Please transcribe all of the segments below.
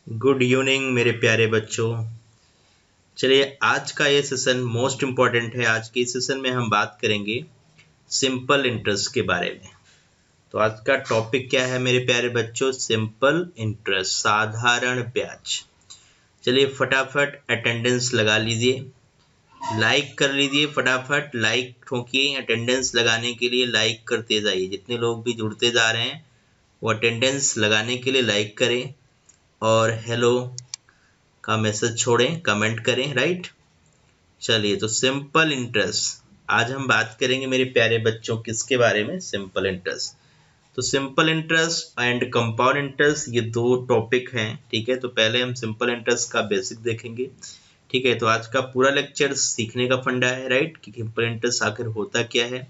Good evening मेरे प्यारे बच्चों। चलिए आज का ये सेशन मोस्ट इम्पॉर्टेंट है। आज के इस सेशन में हम बात करेंगे सिंपल इंटरेस्ट के बारे में। तो आज का टॉपिक क्या है मेरे प्यारे बच्चों? सिंपल इंटरेस्ट, साधारण ब्याज। चलिए फटाफट अटेंडेंस लगा लीजिए, लाइक कर लीजिए, फटाफट लाइक ठोकिए। अटेंडेंस लगाने के लिए लाइक करते जाइए। जितने लोग भी जुड़ते जा रहे हैं वो अटेंडेंस लगाने के लिए लाइक करें और हेलो का मैसेज छोड़ें, कमेंट करें, राइट। चलिए तो सिंपल इंटरेस्ट आज हम बात करेंगे मेरे प्यारे बच्चों। किसके बारे में? Simple interest. तो simple interest and compound interest ये दो टॉपिक हैं, ठीक है। तो पहले हम सिंपल इंटरेस्ट का बेसिक देखेंगे, ठीक है। तो आज का पूरा लेक्चर सीखने का फंडा है, राइट, कि सिंपल इंटरेस्ट आखिर होता क्या है,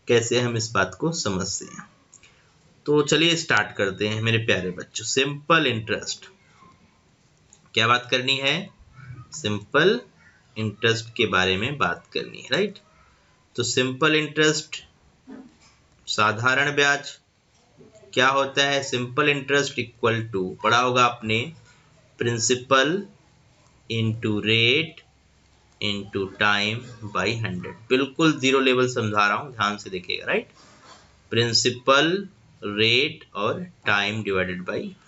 कैसे हम इस बात को समझते हैं। तो चलिए स्टार्ट करते हैं मेरे प्यारे बच्चों। सिंपल इंटरेस्ट क्या बात करनी है? सिंपल इंटरेस्ट के बारे में बात करनी है, राइट। तो सिंपल इंटरेस्ट, साधारण ब्याज क्या होता है? सिंपल इंटरेस्ट इक्वल टू, पढ़ा होगा आपने, principal into rate into time by 100। बिल्कुल जीरो लेवल समझा रहा हूं, ध्यान से देखिएगा, राइट। प्रिंसिपल, रेट और टाइम डिवाइडेड बाई 100।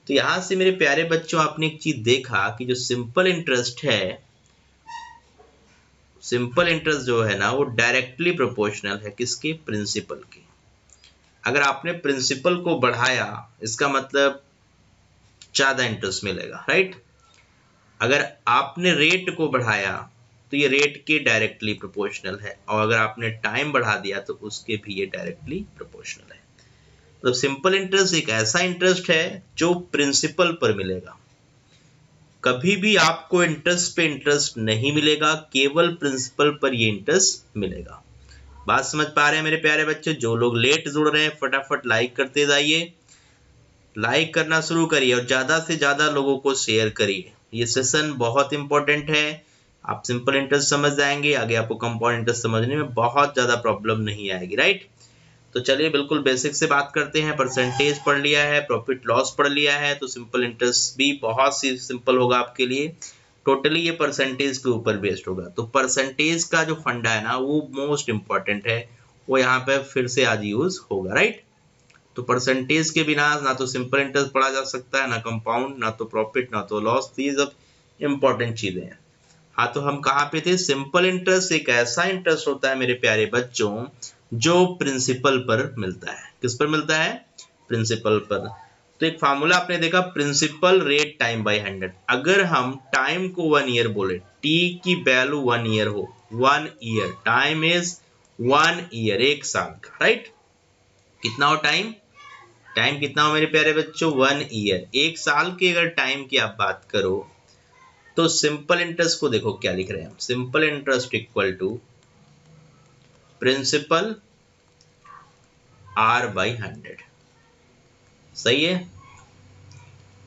तो यहां से मेरे प्यारे बच्चों आपने एक चीज देखा कि जो सिंपल इंटरेस्ट है, सिंपल इंटरेस्ट जो है ना वो डायरेक्टली प्रोपोर्शनल है किसके? प्रिंसिपल के। अगर आपने प्रिंसिपल को बढ़ाया इसका मतलब ज्यादा इंटरेस्ट मिलेगा, राइट। अगर आपने रेट को बढ़ाया तो ये रेट के डायरेक्टली प्रोपोर्शनल है, और अगर आपने टाइम बढ़ा दिया तो उसके भी ये डायरेक्टली प्रोपोर्शनल है। तो सिंपल इंटरेस्ट एक ऐसा इंटरेस्ट है जो प्रिंसिपल पर मिलेगा। कभी भी आपको इंटरेस्ट पे इंटरेस्ट नहीं मिलेगा, केवल प्रिंसिपल पर ये इंटरेस्ट मिलेगा। बात समझ पा रहे हैं मेरे प्यारे बच्चों? जो लोग लेट जुड़ रहे हैं फटाफट लाइक करते जाइए, लाइक करना शुरू करिए और ज्यादा से ज्यादा लोगों को शेयर करिए। ये सेशन बहुत इंपॉर्टेंट है। आप सिंपल इंटरेस्ट समझ जाएंगे, आगे आपको कंपाउंड इंटरेस्ट समझने में बहुत ज्यादा प्रॉब्लम नहीं आएगी, राइट। तो चलिए बिल्कुल बेसिक से बात करते हैं। परसेंटेज पढ़ लिया है, प्रॉफिट लॉस पढ़ लिया है, तो सिंपल इंटरेस्ट भी बहुत सी सिंपल होगा आपके लिए। टोटली ये परसेंटेज के ऊपर बेस्ड होगा। तो परसेंटेज का जो फंडा है ना वो मोस्ट इंपॉर्टेंट है, वो यहाँ पे फिर से आज यूज होगा, राइट। तो परसेंटेज के बिना ना तो सिंपल इंटरेस्ट पढ़ा जा सकता है, ना कंपाउंड, ना तो प्रॉफिट, ना तो लॉस। ये सब इंपॉर्टेंट चीजें हैं। हाँ, तो हम कहाँ पे थे? सिंपल इंटरेस्ट एक ऐसा इंटरेस्ट होता है मेरे प्यारे बच्चों जो प्रिंसिपल पर मिलता है। किस पर मिलता है? प्रिंसिपल पर। तो एक फार्मूला आपने देखा, प्रिंसिपल रेट टाइम बाई 100। अगर हम टाइम को 1 ईयर बोले, टी की वैल्यू 1 ईयर हो, 1 ईयर, टाइम इज 1 ईयर, एक साल का, राइट। कितना हो टाइम? टाइम कितना हो मेरे प्यारे बच्चों? 1 ईयर। एक साल के अगर टाइम की आप बात करो तो सिंपल इंटरेस्ट को देखो क्या लिख रहे हैं हम। Simple interest equal to principal R by 100, सही है।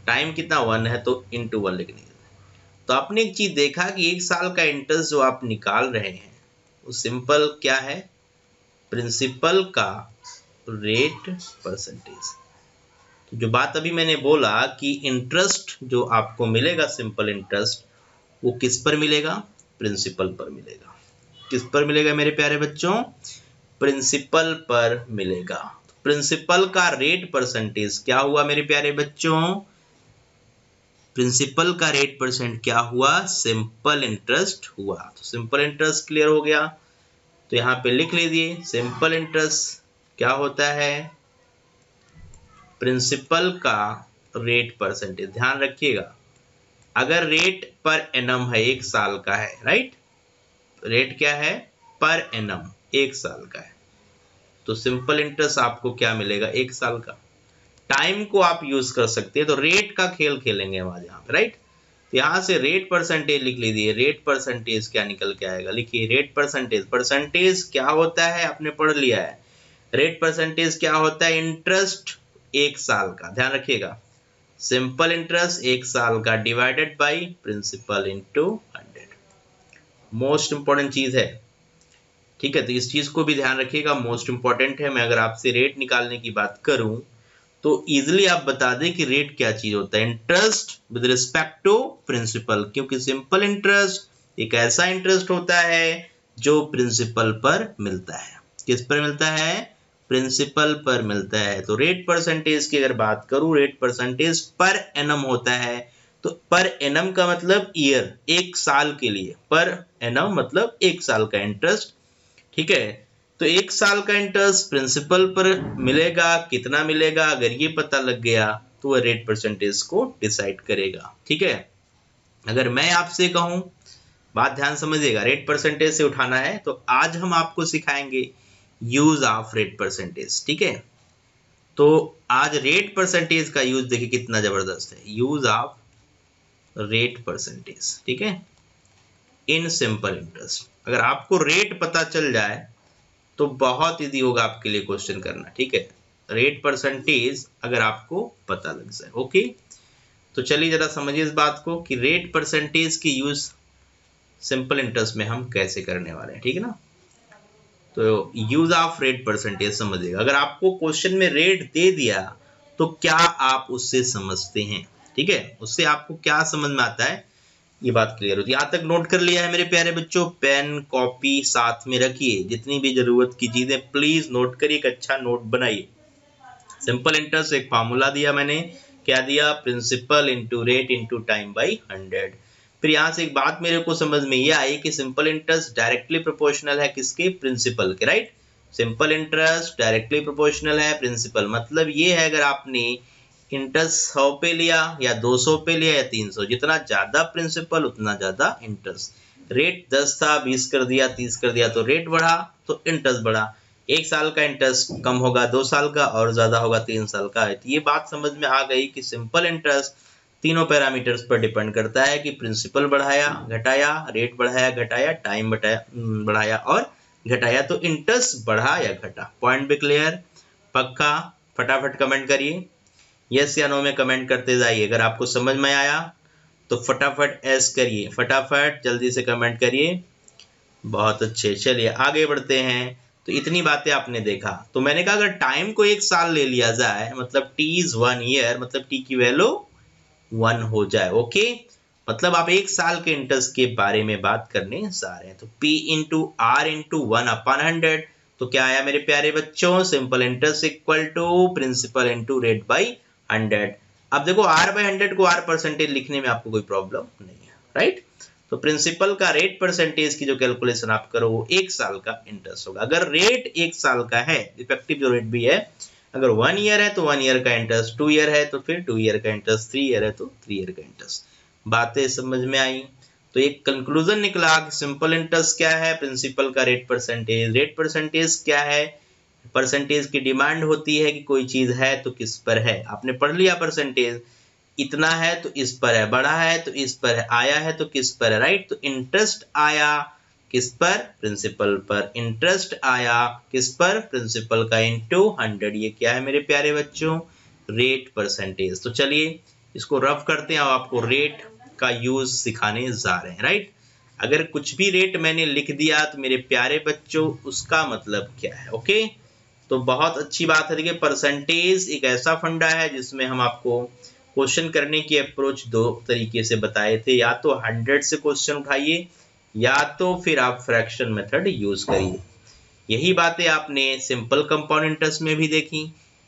टाइम कितना? 1 है तो इंटू 1 लिखने। तो आपने एक चीज देखा कि एक साल का इंटरेस्ट जो आप निकाल रहे हैं वो सिंपल क्या है? प्रिंसिपल का रेट परसेंटेज। तो जो बात अभी मैंने बोला कि इंटरेस्ट जो आपको मिलेगा सिंपल इंटरेस्ट, वो किस पर मिलेगा? प्रिंसिपल पर मिलेगा। किस पर मिलेगा मेरे प्यारे बच्चों? प्रिंसिपल पर मिलेगा। प्रिंसिपल का रेट परसेंटेज क्या हुआ मेरे प्यारे बच्चों? प्रिंसिपल का रेट परसेंट क्या हुआ? सिंपल इंटरेस्ट हुआ। तो सिंपल इंटरेस्ट क्लियर हो गया। तो यहाँ पे लिख लीजिए, सिंपल इंटरेस्ट क्या होता है? प्रिंसिपल का रेट परसेंटेज। ध्यान रखिएगा, अगर रेट पर एनम है, एक साल का है, राइट। रेट क्या है? पर एनम, एक साल का है। तो सिंपल इंटरेस्ट आपको क्या मिलेगा? एक साल का। टाइम को आप यूज कर सकते हैं, तो रेट का खेल खेलेंगे हम आज यहाँ पे, राइट। तो यहाँ से रेट परसेंटेज लिख लीजिए। रेट परसेंटेज क्या निकल के आएगा? लिखिए रेट परसेंटेज। परसेंटेज क्या होता है आपने पढ़ लिया है। रेट परसेंटेज क्या होता है? इंटरेस्ट एक साल का, ध्यान रखिएगा। सिंपल इंटरेस्ट एक साल का divided by principal into 100। Most important चीज है, ठीक है। तो इस चीज को भी ध्यान रखिएगा, मोस्ट इंपॉर्टेंट है। मैं अगर आपसे रेट निकालने की बात करूं तो इजिली आप बता दें कि रेट क्या चीज होता है, interest with respect to principal, क्योंकि सिंपल इंटरेस्ट एक ऐसा इंटरेस्ट होता है जो प्रिंसिपल पर मिलता है। किस पर मिलता है? प्रिंसिपल पर मिलता है। तो रेट परसेंटेज की अगर बात करूं, रेट परसेंटेज पर एनम होता है। तो पर एनम का मतलब ईयर, एक साल के लिए, पर एनम मतलब एक साल का इंटरेस्ट। ठीक है, तो एक साल का इंटरेस्ट प्रिंसिपल पर मिलेगा, कितना मिलेगा, अगर ये पता लग गया तो वह रेट परसेंटेज को डिसाइड करेगा। ठीक है, अगर मैं आपसे कहूं, बात ध्यान समझिएगा, रेट परसेंटेज से उठाना है तो आज हम आपको सिखाएंगे यूज ऑफ रेट परसेंटेज। ठीक है, तो आज रेट परसेंटेज का यूज देखिए कितना जबरदस्त है, यूज ऑफ रेट परसेंटेज। ठीक है, इन सिंपल इंटरेस्ट। अगर आपको रेट पता चल जाए तो बहुत इजी होगा आपके लिए क्वेश्चन करना। ठीक है, रेट परसेंटेज अगर आपको पता लग जाए। ओके, तो चलिए जरा समझिए इस बात को कि रेट परसेंटेज की यूज सिंपल इंटरेस्ट में हम कैसे करने वाले हैं। ठीक है ना, तो यूज ऑफ रेट परसेंटेज समझिएगा। अगर आपको क्वेश्चन में रेट दे दिया तो क्या आप उससे समझते हैं? ठीक है, उससे आपको क्या समझ में आता है, ये बात क्लियर होती है। यहाँ तक नोट कर लिया है मेरे प्यारे बच्चों? पेन कॉपी साथ में रखिए, जितनी भी जरूरत की चीजें प्लीज नोट करिए, एक अच्छा नोट बनाइए। सिंपल इंटरेस्ट एक फार्मूला दिया मैंने, क्या दिया? Principal into rate into time by 100। फिर यहाँ से एक बात मेरे को समझ में ये आई कि सिंपल इंटरेस्ट डायरेक्टली प्रोपोर्शनल है किसके? प्रिंसिपल के। Right, simple interest directly proportional है प्रिंसिपल। मतलब ये है अगर आपने इंटरेस्ट 100 पे लिया या 200 पे लिया या 300, जितना ज्यादा प्रिंसिपल उतना ज्यादा इंटरेस्ट। रेट 10 था, 20 कर दिया, 30 कर दिया, तो रेट बढ़ा तो इंटरेस्ट बढ़ा। एक साल का इंटरेस्ट कम होगा, 2 साल का और ज्यादा होगा 3 साल का। तो ये बात समझ में आ गई कि सिंपल इंटरेस्ट तीनों पैरामीटर्स पर डिपेंड करता है कि प्रिंसिपल बढ़ाया घटाया, रेट बढ़ाया घटाया, टाइम बढ़ाया और घटाया, तो इंटरेस्ट बढ़ा या घटा। पॉइंट भी क्लियर? पक्का? फटाफट कमेंट करिए, यस या नो में कमेंट करते जाइए। अगर आपको समझ में आया तो फटाफट एस करिए, फटाफट जल्दी से कमेंट करिए। बहुत अच्छे, चलिए आगे बढ़ते हैं। तो इतनी बातें आपने देखा, तो मैंने कहा अगर टाइम को एक साल ले लिया जाए, मतलब टी इज 1 ईयर, मतलब टी की वैल्यू 1 हो जाए। ओके, मतलब आप एक साल के इंटरेस्ट के बारे में बात करने जा रहे हैं। तो P इंटू आर इंटू 1/100, तो क्या आया मेरे प्यारे बच्चों? Simple interest equal to principal into rate by 100। अब देखो R/100 को R परसेंटेज लिखने में आपको कोई प्रॉब्लम नहीं है। राइट, तो प्रिंसिपल का रेट परसेंटेज की जो कैलकुलेशन आप करो वो एक साल का इंटरेस्ट होगा। अगर रेट एक साल का है, इफेक्टिव जो रेट भी है, अगर 1 ईयर है तो 1 ईयर का इंटरेस्ट, 2 ईयर है तो फिर 2 ईयर का इंटरेस्ट, 3 ईयर है तो 3 ईयर का इंटरेस्ट। बातें समझ में आई? तो एक कंक्लूजन निकला कि सिंपल इंटरेस्ट क्या है? प्रिंसिपल का रेट परसेंटेज। रेट परसेंटेज क्या है? परसेंटेज की डिमांड होती है कि कोई चीज है तो किस पर है। आपने पढ़ लिया परसेंटेज, इतना है तो इस पर है, बढ़ा है तो इस पर है, आया है तो किस पर है। राइट, तो इंटरेस्ट आया किस पर? प्रिंसिपल पर। इंटरेस्ट आया किस पर? प्रिंसिपल का इंटू 100। ये क्या है मेरे प्यारे बच्चों? Rate percentage. तो चलिए इसको रफ करते हैं और आपको रेट का यूज सिखाने जा रहे हैं। राइट, अगर कुछ भी रेट मैंने लिख दिया तो मेरे प्यारे बच्चों उसका मतलब क्या है? ओके, तो बहुत अच्छी बात है। देखिए परसेंटेज एक ऐसा फंडा है जिसमें हम आपको क्वेश्चन करने की अप्रोच दो तरीके से बताए थे, या तो 100 से क्वेश्चन उठाइए या तो फिर आप फ्रैक्शन मेथड यूज करिए। यही बातें आपने सिंपल कंपाउंड इंटरेस्ट में भी देखी,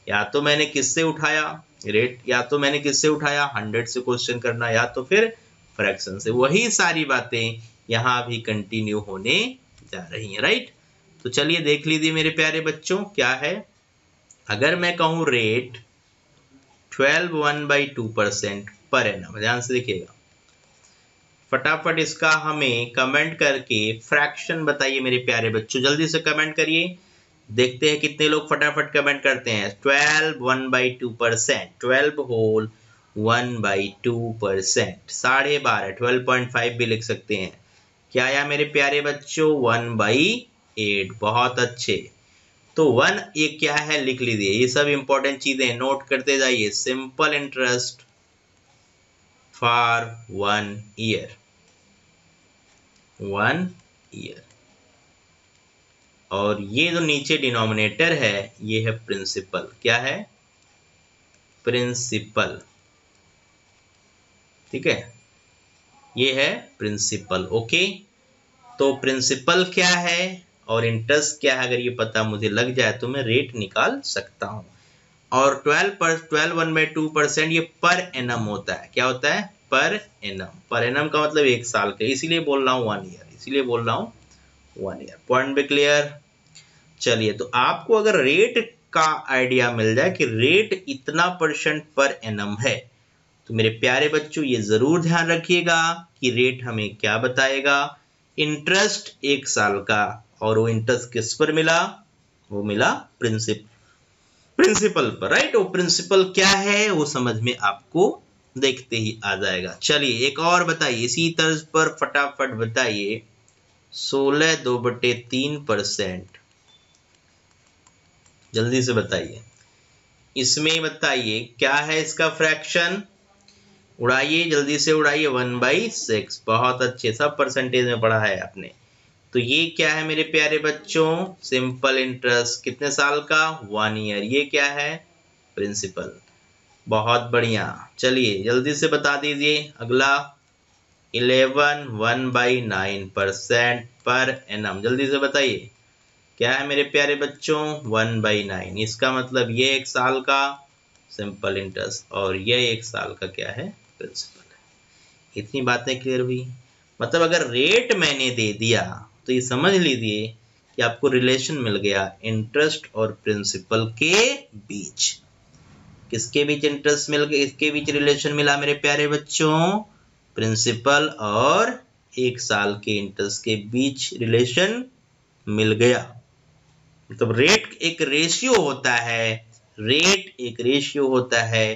या तो मैंने किससे उठाया रेट, या तो मैंने किससे उठाया 100 से क्वेश्चन करना, या तो फिर फ्रैक्शन से। वही सारी बातें यहाँ भी कंटिन्यू होने जा रही हैं। राइट, तो चलिए देख लीजिए मेरे प्यारे बच्चों क्या है। अगर मैं कहूं रेट 12 1/2% पर एनम, ध्यान से देखिएगा, फटाफट इसका हमें कमेंट करके फ्रैक्शन बताइए मेरे प्यारे बच्चों, जल्दी से कमेंट करिए। देखते हैं कितने लोग फटाफट कमेंट करते हैं। 12 1/2%, 12 होल 1/2%, 12.5, 12.5 भी लिख सकते हैं। क्या आया मेरे प्यारे बच्चों? 1/8। बहुत अच्छे, तो 1 ये क्या है लिख लीजिए। ये सब इंपॉर्टेंट चीजें नोट करते जाइए। Simple interest for 1 year, 1 year, और ये जो नीचे डिनोमिनेटर है ये है प्रिंसिपल। क्या है? प्रिंसिपल, ठीक है, ये है प्रिंसिपल। ओके, तो प्रिंसिपल क्या है और इंटरेस्ट क्या है, अगर ये पता मुझे लग जाए तो मैं रेट निकाल सकता हूं। और 12 1/2% ये पर एनम होता है। क्या होता है? पर एनम। पर एनम का मतलब 1 साल का, इसीलिए बोल रहा हूँ 1 ईयर, इसीलिए बोल रहा हूँ 1 ईयर। पॉइंट भी क्लियर? चलिए, तो आपको अगर रेट का आइडिया मिल जाए कि रेट इतना % पर एनम है, तो मेरे प्यारे बच्चों ये जरूर ध्यान रखिएगा कि रेट हमें क्या बताएगा। इंटरेस्ट 1 साल का, और वो इंटरेस्ट किस पर मिला? वो मिला प्रिंसिपल पर, राइट। वो प्रिंसिपल क्या है वो समझ में आपको देखते ही आ जाएगा। चलिए एक और बताइए, इसी तर्ज पर फटाफट बताइए। 16/2/3%, जल्दी से बताइए। इसमें बताइए क्या है इसका फ्रैक्शन। उड़ाइए, जल्दी से उड़ाइए। 1/6। बहुत अच्छे, सब परसेंटेज में पढ़ा है आपने। तो ये क्या है मेरे प्यारे बच्चों? Simple interest. कितने साल का? 1 ईयर। ये क्या है? प्रिंसिपल। बहुत बढ़िया। चलिए जल्दी से बता दीजिए अगला। 11 1/9% पर एनम। जल्दी से बताइए क्या है मेरे प्यारे बच्चों? 1/9। इसका मतलब ये 1 साल का सिंपल इंटरेस्ट और ये 1 साल का क्या है? प्रिंसिपल है। इतनी बातें क्लियर हुई? मतलब अगर रेट मैंने दे दिया तो ये समझ लीजिए कि आपको रिलेशन मिल गया इंटरेस्ट और प्रिंसिपल के बीच। किसके बीच इंटरेस्ट मिल गया? इसके बीच रिलेशन मिला मेरे प्यारे बच्चों, प्रिंसिपल और 1 साल के इंटरेस्ट के बीच रिलेशन मिल गया। मतलब रेट एक रेशियो होता है। रेट एक रेशियो होता है।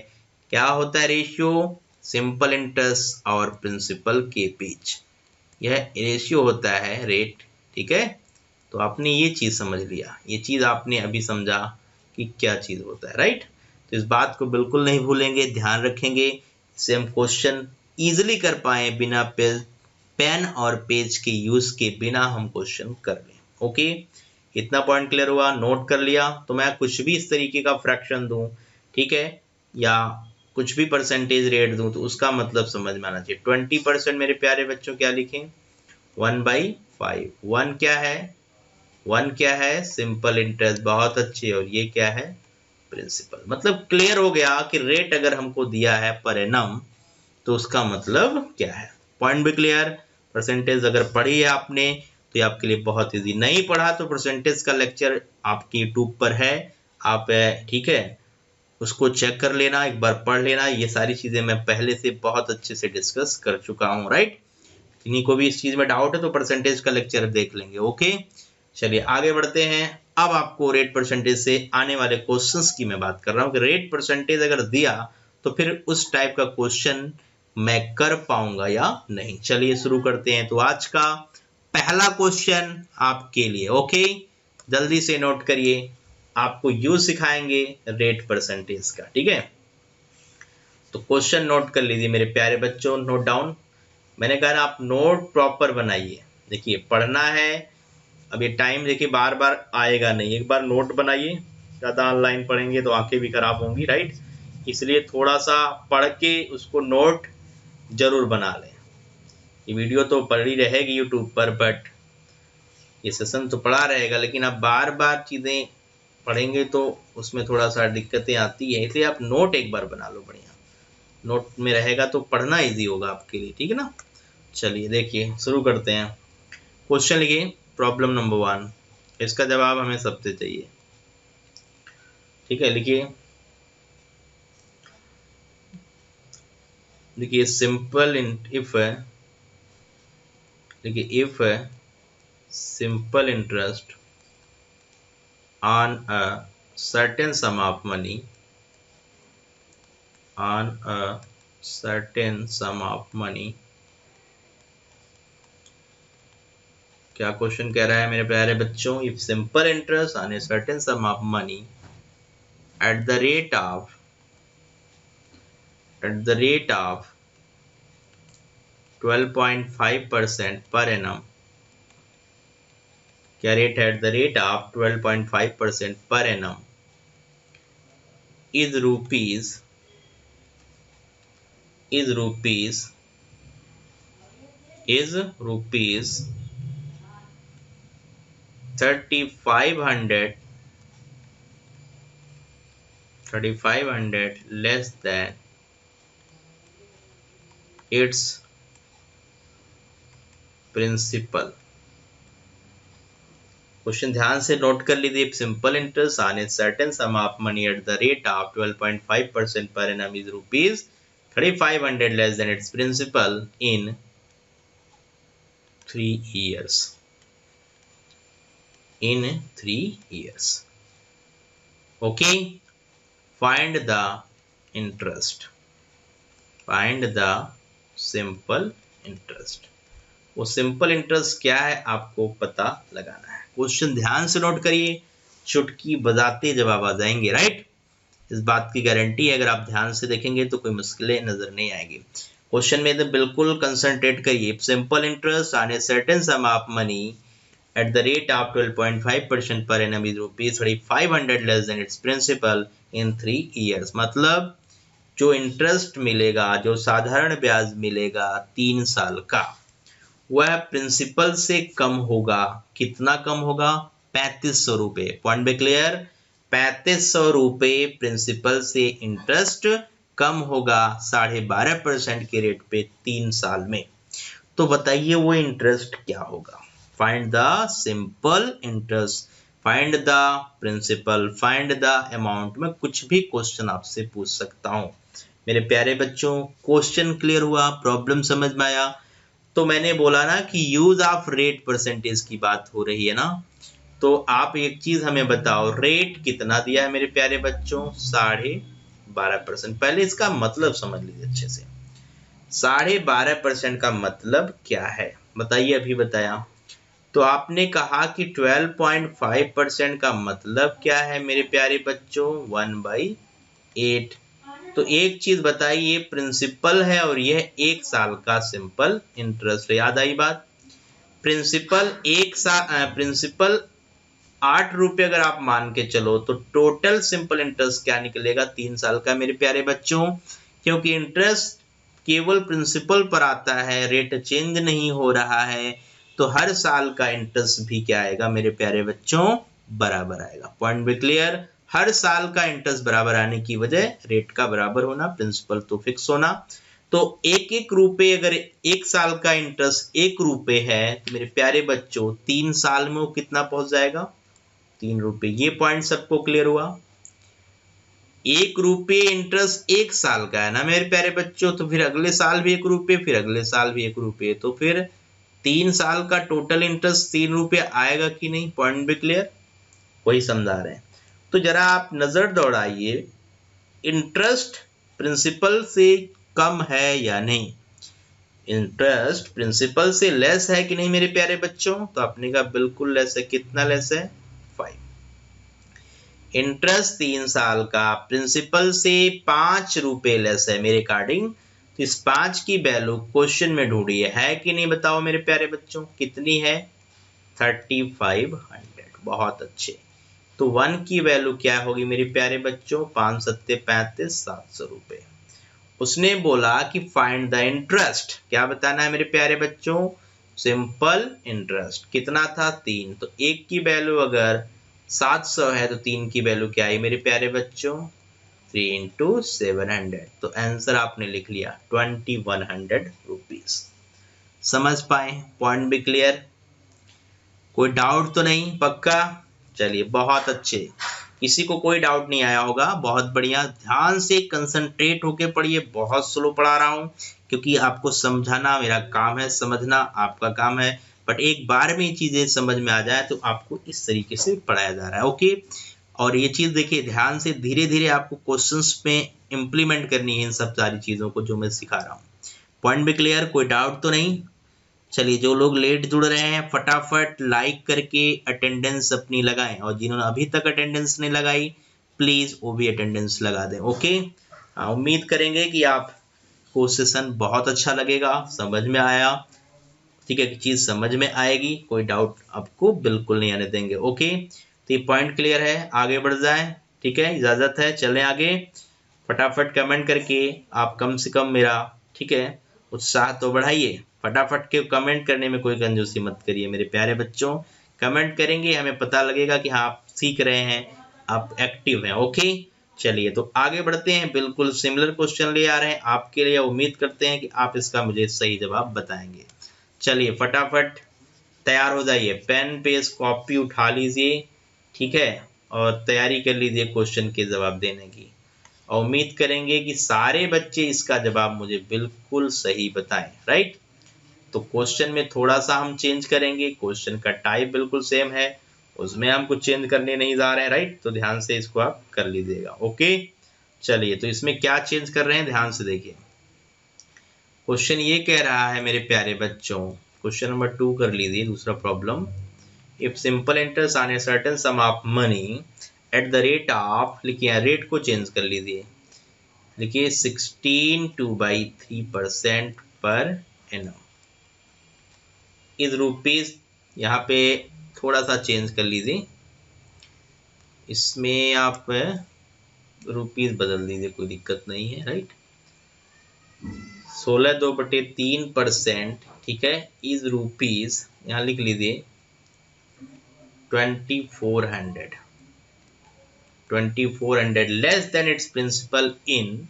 क्या होता है रेशियो? सिंपल इंटरेस्ट और प्रिंसिपल के बीच यह रेशियो होता है रेट, ठीक है। तो आपने ये चीज समझ लिया, ये चीज आपने अभी समझा कि क्या चीज होता है, राइट। तो इस बात को बिल्कुल नहीं भूलेंगे, ध्यान रखेंगे, इससे हम क्वेश्चन इजिली कर पाए, बिना पेन और पेज के यूज के बिना हम क्वेश्चन कर लें। ओके, इतना पॉइंट क्लियर हुआ? नोट कर लिया? तो मैं कुछ भी इस तरीके का फ्रैक्शन दूं, ठीक है, या कुछ भी परसेंटेज रेट दूं, तो उसका मतलब समझ में आना चाहिए। 20% मेरे प्यारे बच्चों क्या लिखें? 1/5। 1 क्या है? 1 क्या है? Simple interest. बहुत अच्छे। और ये क्या है? प्रिंसिपल। मतलब क्लियर हो गया कि रेट अगर हमको दिया है पर एनम तो उसका मतलब क्या है। पॉइंट भी क्लियर? परसेंटेज अगर पढ़ी है आपने तो ये आपके लिए बहुत इजी। नहीं पढ़ा तो परसेंटेज का लेक्चर आपकी यूट्यूब पर है, आप ठीक है उसको चेक कर लेना, एक बार पढ़ लेना। ये सारी चीजें मैं पहले से बहुत अच्छे से डिस्कस कर चुका हूँ, राइट। किन्हीं को भी इस चीज में डाउट है तो परसेंटेज का लेक्चर देख लेंगे। ओके, चलिए आगे बढ़ते हैं। अब आपको रेट परसेंटेज से आने वाले क्वेश्चंस की मैं बात कर रहा हूँ कि रेट परसेंटेज अगर दिया तो फिर उस टाइप का क्वेश्चन मैं कर पाऊंगा या नहीं। चलिए शुरू करते हैं। तो आज का पहला क्वेश्चन आपके लिए, ओके, जल्दी से नोट करिए। आपको यूज सिखाएंगे रेट परसेंटेज का, ठीक है। तो क्वेश्चन नोट कर लीजिए मेरे प्यारे बच्चों, नोट डाउन। मैंने कहा आप नोट प्रॉपर बनाइए। देखिए पढ़ना है, अब ये टाइम देखिए बार बार आएगा नहीं, एक बार नोट बनाइए। ज़्यादा ऑनलाइन पढ़ेंगे तो आंखें भी खराब होंगी, राइट। इसलिए थोड़ा सा पढ़ के उसको नोट जरूर बना लें। ये वीडियो तो पड़ी रहेगी यूट्यूब पर, बट ये सेशन तो पढ़ा रहेगा, लेकिन आप बार बार चीज़ें पढ़ेंगे तो उसमें थोड़ा सा दिक्कतें आती है। इसलिए आप नोट एक बार बना लो बढ़िया, नोट में रहेगा तो पढ़ना इजी होगा आपके लिए, ठीक है ना। चलिए देखिए शुरू करते हैं। क्वेश्चन लिखिए, प्रॉब्लम नंबर 1। इसका जवाब हमें सबसे चाहिए, ठीक है। लिखिए, देखिए सिंपल इफ देखिए if simple interest on a certain sum of money क्या क्वेश्चन कह रहा है मेरे प्यारे बच्चों? If simple interest on a certain some of money at the rate of 12.5% per annum, क्या रेट है? Eight the rate of 12.5% per annum is rupees is rupees 3500 less than its principal। Question ध्यान से note कर लीजिए। Simple interest on a certain some of money at the rate of 12.5% per annum is rupees 3500 less than its principal in 3 years। In 3 years। Okay, find the interest। Find the simple interest। वो simple interest क्या है आपको पता लगाना है। Question ध्यान से note करिए, चुटकी बजाते जवाब आ जाएंगे, राइट। इस बात की गारंटी है, अगर आप ध्यान से देखेंगे तो कोई मुश्किलें नजर नहीं आएगी। क्वेश्चन में तो बिल्कुल कंसंट्रेट करिए। Simple interest on a certain some of money at the rate of 12.5% per annum is rupees 3500 less than its principal in 3 years। मतलब जो इंटरेस्ट मिलेगा, जो साधारण ब्याज मिलेगा 3 साल का, वह प्रिंसिपल से कम होगा। कितना कम होगा? 3500 रुपए। Point B clear. 3500 रुपए प्रिंसिपल से इंटरेस्ट कम होगा 12.5% के रेट पे 3 साल में। तो बताइए वो इंटरेस्ट क्या होगा। Find the simple interest, find the principal, find the amount. में कुछ भी क्वेश्चन आपसे पूछ सकता हूं। मेरे प्यारे बच्चों, क्वेश्चन क्लियर हुआ? प्रॉब्लम समझ में आया? तो मैंने बोला ना कि यूज ऑफ रेट परसेंटेज की बात हो रही है ना, तो आप एक चीज हमें बताओ, रेट कितना दिया है मेरे प्यारे बच्चों? 12.5%। पहले इसका मतलब समझ लीजिए अच्छे से। 12.5% का मतलब क्या है बताइए, अभी बताया। तो आपने कहा कि 12.5% का मतलब क्या है मेरे प्यारे बच्चों? 1/8। तो एक चीज बताइए, प्रिंसिपल है और यह 1 साल का सिंपल इंटरेस्ट है। याद आई बात? प्रिंसिपल 8 रुपए अगर आप मान के चलो, तो टोटल सिंपल इंटरेस्ट क्या निकलेगा? 3 साल का मेरे प्यारे बच्चों। क्योंकि इंटरेस्ट केवल प्रिंसिपल पर आता है, रेट चेंज नहीं हो रहा है, तो हर साल का इंटरेस्ट भी क्या आएगा मेरे प्यारे बच्चों? बराबर आएगा। पॉइंट भी क्लियर। हर साल का इंटरेस्ट बराबर आने की वजह रेट का बराबर होना, प्रिंसिपल तो फिक्स होना। तो 1-1 रुपए, अगर 1 साल का इंटरेस्ट 1 रुपए है तो मेरे प्यारे बच्चों 3 साल में वो कितना पहुंच जाएगा? 3 रुपए। ये पॉइंट सबको क्लियर हुआ? 1 रुपये इंटरेस्ट 1 साल का है ना मेरे प्यारे बच्चों, तो फिर अगले साल भी 1 रुपये, फिर अगले साल भी 1 रुपये, तो फिर 3 साल का टोटल इंटरेस्ट 3 रुपये आएगा कि नहीं? पॉइंट भी क्लियर? वही समझा रहे हैं। तो जरा आप नजर दौड़ाइए, इंटरेस्ट प्रिंसिपल से कम है या नहीं? इंटरेस्ट प्रिंसिपल से लेस है कि नहीं मेरे प्यारे बच्चों? तो आपने कहा बिल्कुल लेस है। कितना लेस है? 5। इंटरेस्ट 3 साल का प्रिंसिपल से 5 रुपए लेस है मेरे अकॉर्डिंग। तो इस 5 की वैल्यू क्वेश्चन में ढूंढिए, है कि नहीं बताओ मेरे प्यारे बच्चों? कितनी है? 3500। बहुत अच्छे। तो 1 की वैल्यू क्या होगी मेरे प्यारे बच्चों? 5 सत्ते 35, 700 रुपए। उसने बोला कि फाइंड द इंटरेस्ट। क्या बताना है मेरे प्यारे बच्चों? Simple interest. कितना था? 3। तो 1 की वैल्यू अगर 700 है तो 3 की वैल्यू क्या आई मेरे प्यारे बच्चों? 3 × 700। तो आंसर आपने लिख लिया 2100 रुपीज। समझ पाए? पॉइंट भी क्लियर? कोई डाउट तो नहीं? पक्का? चलिए बहुत अच्छे। किसी को कोई डाउट नहीं आया होगा? बहुत बढ़िया। ध्यान से कंसंट्रेट होके पढ़िए। बहुत स्लो पढ़ा रहा हूँ क्योंकि आपको समझाना मेरा काम है, समझना आपका काम है। बट एक बार में चीजें समझ में आ जाए तो आपको इस तरीके से पढ़ाया जा रहा है। ओके। और ये चीज देखिए ध्यान से, धीरे धीरे आपको क्वेश्चंस में इम्प्लीमेंट करनी है इन सब सारी चीजों को जो मैं सिखा रहा हूँ। पॉइंट भी क्लियर? कोई डाउट तो नहीं? चलिए, जो लोग लेट जुड़ रहे हैं फटाफट लाइक करके अटेंडेंस अपनी लगाएं, और जिन्होंने अभी तक अटेंडेंस नहीं लगाई प्लीज वो भी अटेंडेंस लगा दें। ओके। उम्मीद करेंगे कि आपको सेशन बहुत अच्छा लगेगा, समझ में आया। ठीक है, चीज समझ में आएगी, कोई डाउट आपको बिल्कुल नहीं आने देंगे। ओके। तो ये पॉइंट क्लियर है, आगे बढ़ जाए। ठीक है, इजाजत है, चलें आगे। फटाफट कमेंट करके आप कम से कम मेरा ठीक है, उत्साह तो बढ़ाइए, फटाफट के कमेंट करने में कोई कंजूसी मत करिए मेरे प्यारे बच्चों। कमेंट करेंगे हमें पता लगेगा कि हाँ आप सीख रहे हैं, आप एक्टिव हैं। ओके, चलिए तो आगे बढ़ते हैं। बिल्कुल सिमिलर क्वेश्चन ले आ रहे हैं आपके लिए, उम्मीद करते हैं कि आप इसका मुझे सही जवाब बताएंगे। चलिए फटाफट तैयार हो जाइए, पेन पेज कॉपी उठा लीजिए, ठीक है, और तैयारी कर लीजिए क्वेश्चन के जवाब देने की, और उम्मीद करेंगे कि सारे बच्चे इसका जवाब मुझे बिल्कुल सही बताएं। राइट, तो क्वेश्चन में थोड़ा सा हम चेंज करेंगे, क्वेश्चन का टाइप बिल्कुल सेम है, उसमें हम कुछ चेंज करने नहीं जा रहे हैं। राइट, तो ध्यान से इसको आप कर लीजिएगा। ओके, चलिए तो इसमें क्या चेंज कर रहे हैं ध्यान से देखिए। क्वेश्चन ये कह रहा है मेरे प्यारे बच्चों, क्वेश्चन नंबर 2 कर लीजिए, दूसरा problem. If simple interest on a certain some of money at the rate of, लिखिए रेट को चेंज कर लीजिए, लिखिए 16/3% पर एनम इज रुपीज, यहाँ पे थोड़ा सा चेंज कर लीजिए, इसमें आप रुपीज बदल दीजिए, कोई दिक्कत नहीं है। राइट, 16/2/3%, ठीक है, इज रुपीज, यहाँ लिख लीजिए 2400 less than it's principal in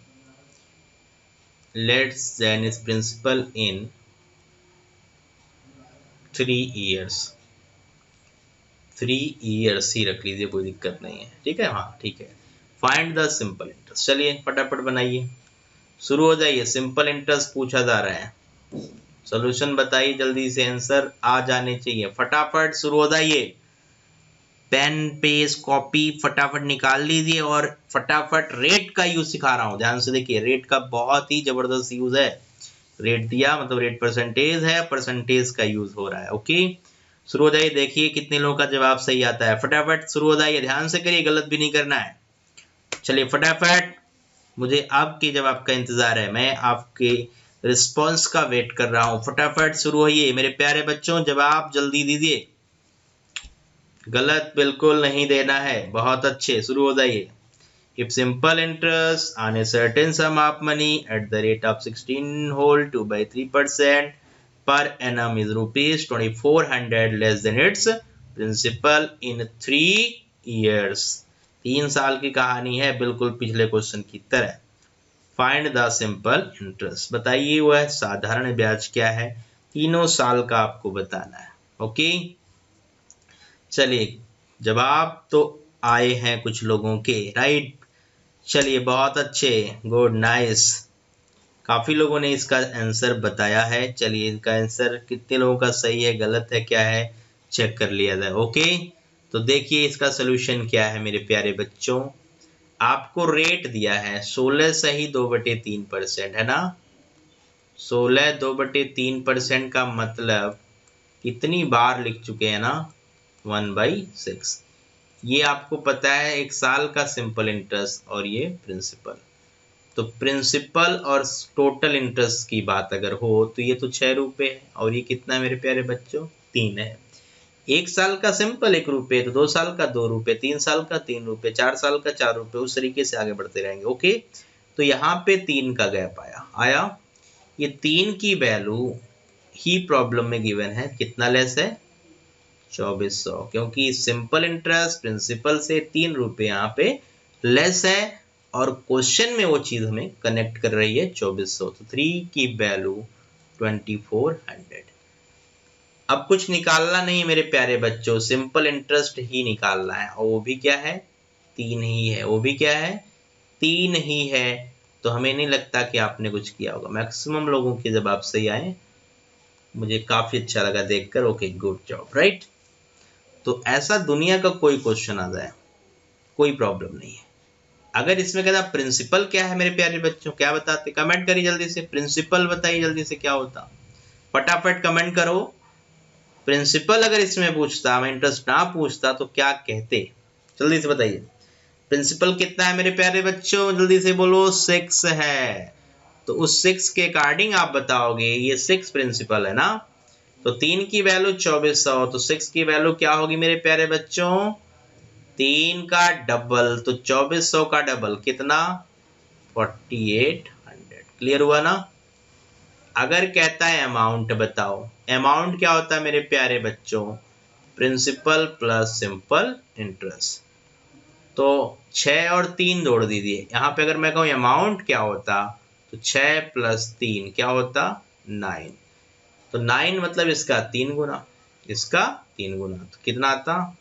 3 years। 3 years ही रख लीजिए, कोई दिक्कत नहीं है। ठीक है, हाँ ठीक है। फाइंड द सिंपल इंटरेस्ट, चलिए फटाफट बनाइए, शुरू हो जाइए। सिंपल इंटरेस्ट पूछा जा रहा है, सॉल्यूशन बताइए जल्दी से, आंसर आ जाने चाहिए, फटाफट शुरू हो जाइए। पेन पेज कॉपी फटाफट निकाल लीजिए, और फटाफट रेट का यूज सिखा रहा हूं, ध्यान से देखिए, रेट का बहुत ही जबरदस्त यूज है। रेट दिया मतलब रेट परसेंटेज है, परसेंटेज का यूज हो रहा है। ओके, शुरू हो जाइए, देखिए कितने लोगों का जवाब सही आता है, फटाफट शुरू हो जाइए, ध्यान से करिए, गलत भी नहीं करना है। चलिए फटाफट, मुझे आपके जवाब का इंतजार है, मैं आपके रिस्पॉन्स का वेट कर रहा हूं, फटाफट शुरू होइए मेरे प्यारे बच्चों, जवाब जल्दी दीजिए, गलत बिल्कुल नहीं देना है। बहुत अच्छे, शुरू हो जाइए। If simple interest on a certain sum of money at the rate of 16 whole 2/3% per annum is rupees 2400 less than its principal in 3 years। 3 साल की कहानी है, बिल्कुल पिछले क्वेश्चन की तरह। फाइंड द सिंपल इंटरेस्ट, बताइए वह साधारण ब्याज क्या है, तीनों साल का आपको बताना है। ओके, चलिए जवाब तो आए हैं कुछ लोगों के, राइट, चलिए बहुत अच्छे, गुड नाइस, काफी लोगों ने इसका आंसर बताया है। चलिए इनका आंसर कितने लोगों का सही है, गलत है, क्या है, चेक कर लिया जाए। ओके, तो देखिए इसका सोल्यूशन क्या है मेरे प्यारे बच्चों। आपको रेट दिया है 16 सही 2/3%, है ना। 16 2/3% का मतलब कितनी बार लिख चुके हैं ना, 1/6। ये आपको पता है एक साल का सिंपल इंटरेस्ट, और ये प्रिंसिपल। तो प्रिंसिपल और टोटल इंटरेस्ट की बात अगर हो तो ये तो 6 रुपये है, और ये कितना मेरे प्यारे बच्चों, 3 है। एक साल का सिंपल 1 रुपये, तो 2 साल का 2 रुपये, 3 साल का 3 रुपये, 4 साल का 4 रुपये, उस तरीके से आगे बढ़ते रहेंगे। ओके, तो यहाँ पे 3 का गैप आया, ये 3 की वैल्यू ही प्रॉब्लम में गिवन है, कितना लेस है, 2400, क्योंकि सिंपल इंटरेस्ट प्रिंसिपल से 3 रुपये यहाँ पे लेस है, और क्वेश्चन में वो चीज हमें कनेक्ट कर रही है 2400, तो 3 की वैल्यू 2400। अब कुछ निकालना नहीं मेरे प्यारे बच्चों, सिंपल इंटरेस्ट ही निकालना है, और वो भी क्या है, 3 ही है, वो भी क्या है, 3 ही है। तो हमें नहीं लगता कि आपने कुछ किया होगा, मैक्सिमम लोगों के जवाब सही आए, मुझे काफी अच्छा लगा देखकर। Okay, good job, right. तो ऐसा दुनिया का कोई क्वेश्चन आ जाए कोई प्रॉब्लम नहीं है। अगर इसमें कहता प्रिंसिपल क्या है मेरे प्यारे बच्चों, क्या बताते, कमेंट करिए जल्दी से, प्रिंसिपल बताइए जल्दी से क्या होता, फटाफट कमेंट करो। प्रिंसिपल अगर इसमें पूछता, मैं इंटरेस्ट ना पूछता तो क्या कहते, जल्दी से बताइए। प्रिंसिपल कितना है मेरे प्यारे बच्चों, जल्दी से बोलो, 6 है। तो उस 6 के अकॉर्डिंग आप बताओगे ये 6 प्रिंसिपल है ना, तो 3 की वैल्यू 2400, तो 6 की वैल्यू क्या होगी मेरे प्यारे बच्चों, 3 का डबल, तो 2400 का डबल कितना, 4800। क्लियर हुआ ना, अगर कहता है अमाउंट बताओ, अमाउंट क्या होता है मेरे प्यारे बच्चों? Principal plus simple interest. तो 6 और 3 जोड़ दीजिए। यहाँ पे अगर मैं कहूँ अमाउंट क्या होता, तो 6 प्लस 3 क्या होता? 9। तो 9 मतलब इसका 3 गुना, इसका 3 गुना, तो कितना आता?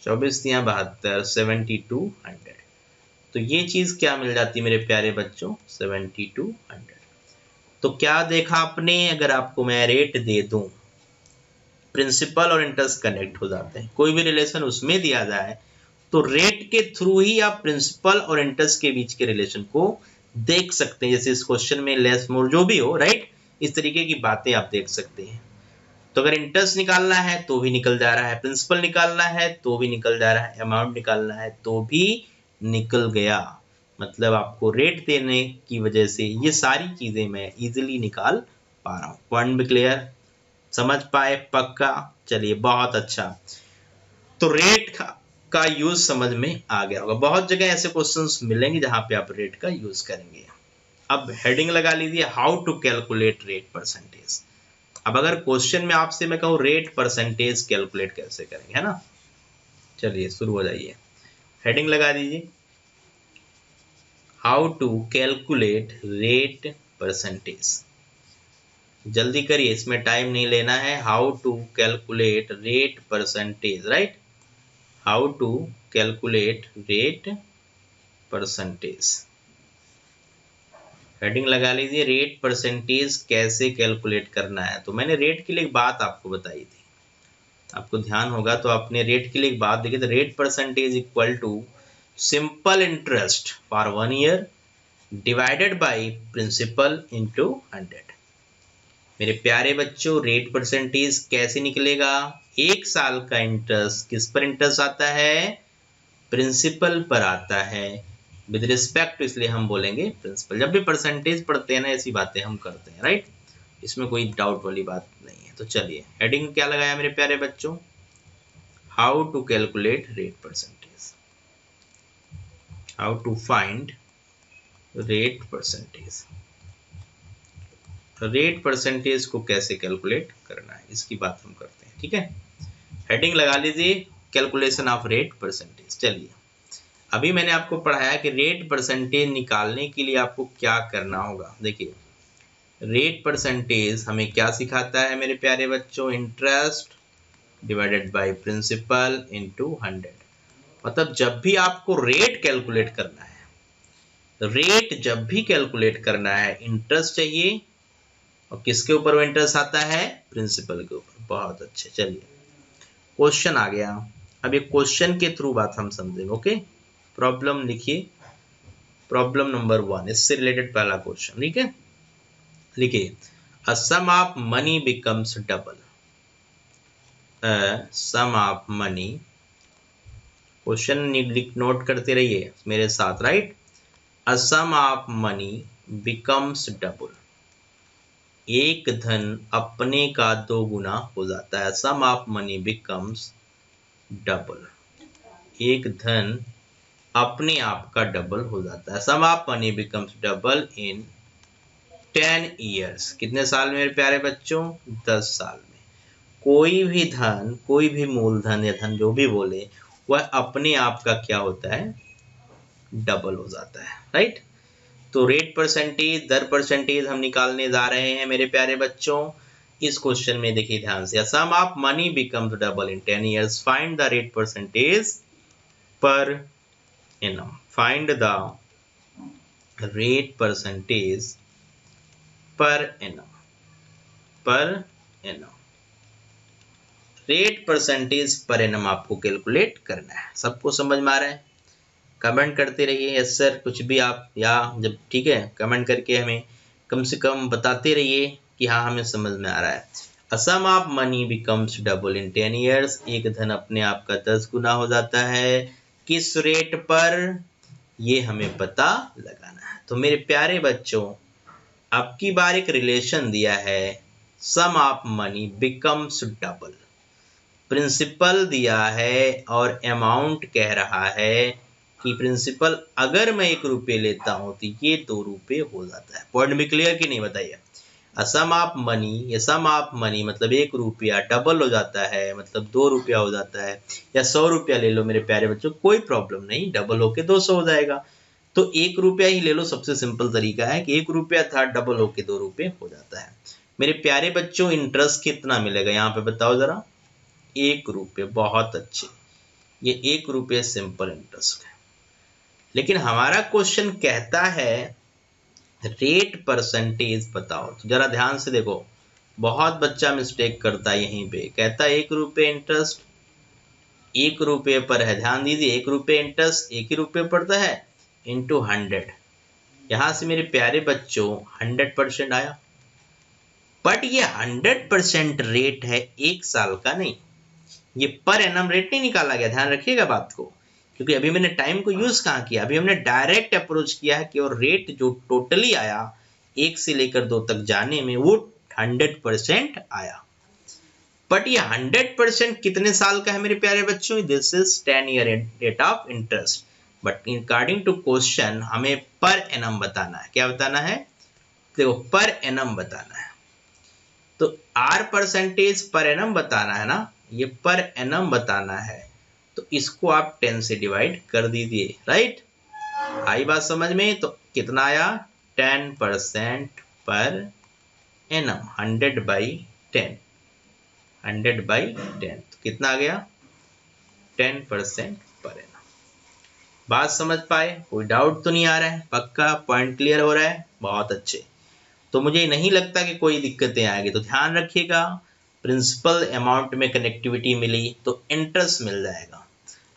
24 या 72, 7200। तो ये चीज क्या मिल जाती मेरे प्यारे बच्चों? 7200। तो क्या देखा आपने? अगर आपको मैं रेट दे दूं, प्रिंसिपल और इंटरेस्ट कनेक्ट हो जाते हैं। कोई भी रिलेशन उसमें दिया जाए तो रेट के थ्रू ही आप प्रिंसिपल और इंटरेस्ट के बीच के रिलेशन को देख सकते हैं। जैसे इस क्वेश्चन में लेस मोर जो भी हो, राइट, इस तरीके की बातें आप देख सकते हैं। तो अगर इंटरेस्ट निकालना है तो भी निकल जा रहा है, प्रिंसिपल निकालना है तो भी निकल जा रहा है, अमाउंट निकालना है तो भी निकल गया। मतलब आपको रेट देने की वजह से ये सारी चीजें मैं इजीली निकाल पा रहा हूँ। पॉइंट भी क्लियर? समझ पाए? पक्का? चलिए, बहुत अच्छा। तो रेट का यूज समझ में आ गया होगा। बहुत जगह ऐसे क्वेश्चंस मिलेंगे जहां पे आप रेट का यूज करेंगे। अब हेडिंग लगा लीजिए, how to calculate rate percentage. अब अगर क्वेश्चन में आपसे मैं कहूँ रेट परसेंटेज कैलकुलेट कैसे करेंगे, है ना? चलिए शुरू हो जाइए, हेडिंग लगा दीजिए, how to calculate rate percentage. जल्दी करिए, इसमें टाइम नहीं लेना है। How to calculate rate percentage, right? How to calculate rate percentage. Heading लगा लीजिए, रेट परसेंटेज कैसे कैलकुलेट करना है। तो मैंने रेट के लिए एक बात आपको बताई थी, आपको ध्यान होगा तो आपने रेट के लिए एक बात देखी, तो rate percentage equal to simple interest for 1 year divided by principal into 100। मेरे प्यारे बच्चों, रेट परसेंटेज कैसे निकलेगा? 1 साल का इंटरेस्ट किस पर इंटरेस्ट आता है? प्रिंसिपल पर आता है। विद रिस्पेक्ट, इसलिए हम बोलेंगे प्रिंसिपल। जब भी परसेंटेज पढ़ते हैं ना, ऐसी बातें हम करते हैं, राइट? इसमें कोई डाउट वाली बात नहीं है। तो चलिए, हेडिंग क्या लगाया मेरे प्यारे बच्चों? How to calculate rate percentage, how to find rate percentage. Rate percentage को कैसे कैलकुलेट करना है, इसकी बात हम करते हैं, ठीक है? हेडिंग लगा लीजिए, कैलकुलेशन ऑफ रेट परसेंटेज। चलिए, अभी मैंने आपको पढ़ाया कि रेट परसेंटेज निकालने के लिए आपको क्या करना होगा। देखिए, रेट परसेंटेज हमें क्या सिखाता है मेरे प्यारे बच्चों? Interest divided by principal into 100। मतलब जब भी आपको रेट कैलकुलेट करना है, रेट जब भी कैलकुलेट करना है, इंटरेस्ट चाहिए, और किसके ऊपर वो इंटरेस्ट आता है? प्रिंसिपल के ऊपर। बहुत अच्छे। चलिए, क्वेश्चन आ गया। अब ये क्वेश्चन के थ्रू बात हम समझेंगे, ओके? प्रॉब्लम लिखिए, प्रॉब्लम नंबर 1, इससे रिलेटेड पहला क्वेश्चन, ठीक है? लिखिए, a sum of money becomes double. A sum of money, question note करते रहिए मेरे साथ, right? A sum of money becomes double. एक धन अपने का 2 गुना हो जाता है। Sum of money becomes double. एक धन अपने आप का डबल हो जाता है। Sum of money becomes double in 10 years. कितने साल में मेरे प्यारे बच्चों? 10 साल में। कोई भी धन, कोई भी मूलधन या धन जो भी बोले, वह अपने आप का क्या होता है? डबल हो जाता है, राइट? तो रेट परसेंटेज, दर परसेंटेज हम निकालने जा रहे हैं मेरे प्यारे बच्चों। इस क्वेश्चन में देखिए ध्यान से, sum of money becomes double in 10 years, find the rate percentage per annum. Find the rate percentage per annum, per annum. Rate percentage per annum आपको कैलकुलेट करना है। सबको समझ में आ रहा है? कमेंट करते रहिए यस सर, कुछ भी आप, या जब, ठीक है, कमेंट करके हमें कम से कम बताते रहिए कि हाँ हमें समझ में आ रहा है। A sum of money becomes double in 10 years. एक धन अपने आप का 10 गुना हो जाता है। किस रेट पर? ये हमें पता लगाना है। तो मेरे प्यारे बच्चों, अब की बार एक रिलेशन दिया है, sum of money becomes double. Principal दिया है और अमाउंट कह रहा है कि प्रिंसिपल अगर मैं 1 रुपये लेता हूं तो ये 2 रुपये हो जाता है। पॉइंट भी क्लियर कि नहीं, बताइए? सम ऑफ मनी, ये सम ऑफ मनी मतलब 1 रुपया डबल हो जाता है, मतलब 2 रुपया हो जाता है, या 100 रुपया ले लो मेरे प्यारे बच्चों, कोई प्रॉब्लम नहीं, डबल होके 200 हो जाएगा। तो 1 रुपया ही ले लो, सबसे सिंपल तरीका है कि 1 रुपया था, डबल होके 2 रुपये हो जाता है। मेरे प्यारे बच्चों इंटरेस्ट कितना मिलेगा यहाँ पे बताओ जरा, 1 रुपये। बहुत अच्छे, ये 1 रुपये सिंपल इंटरेस्ट है। लेकिन हमारा क्वेश्चन कहता है रेट परसेंटेज बताओ। तो जरा ध्यान से देखो, बहुत बच्चा मिस्टेक करता है यहीं पे, कहता है 1 रुपये इंटरेस्ट 1 रुपये पर है। ध्यान दीजिए, 1 रुपये इंटरेस्ट 1 ही रुपये पड़ता है इंटू 100। यहां से मेरे प्यारे बच्चों 100% आया, बट ये 100% रेट है 1 साल का नहीं, ये पर एनम रेट नहीं निकाला गया। ध्यान रखिएगा बात को, क्योंकि अभी मैंने टाइम को यूज कहाँ किया, अभी हमने डायरेक्ट अप्रोच किया है कि और रेट जो टोटली आया 1 से लेकर 2 तक जाने में वो 100% आया। बट ये 100% कितने साल का है मेरे प्यारे बच्चों, this is 10 year rate of interest. But according to question हमें पर एनम बताना है। क्या बताना है, देखो पर एनम बताना है। तो आर परसेंटेज पर एनम बताना है ना, ये पर एनम बताना है, तो इसको आप 10 से डिवाइड कर दीजिए। राइट, आई बात समझ में। तो कितना आया, 10% पर एनम, 100/10, 100/10, तो कितना आ गया 10% पर एनम। बात समझ पाए, कोई डाउट तो नहीं आ रहा है, पक्का पॉइंट क्लियर हो रहा है, बहुत अच्छे। तो मुझे नहीं लगता कि कोई दिक्कतें आएगी। तो ध्यान रखिएगा, प्रिंसिपल अमाउंट में कनेक्टिविटी मिली तो इंटरेस्ट मिल जाएगा।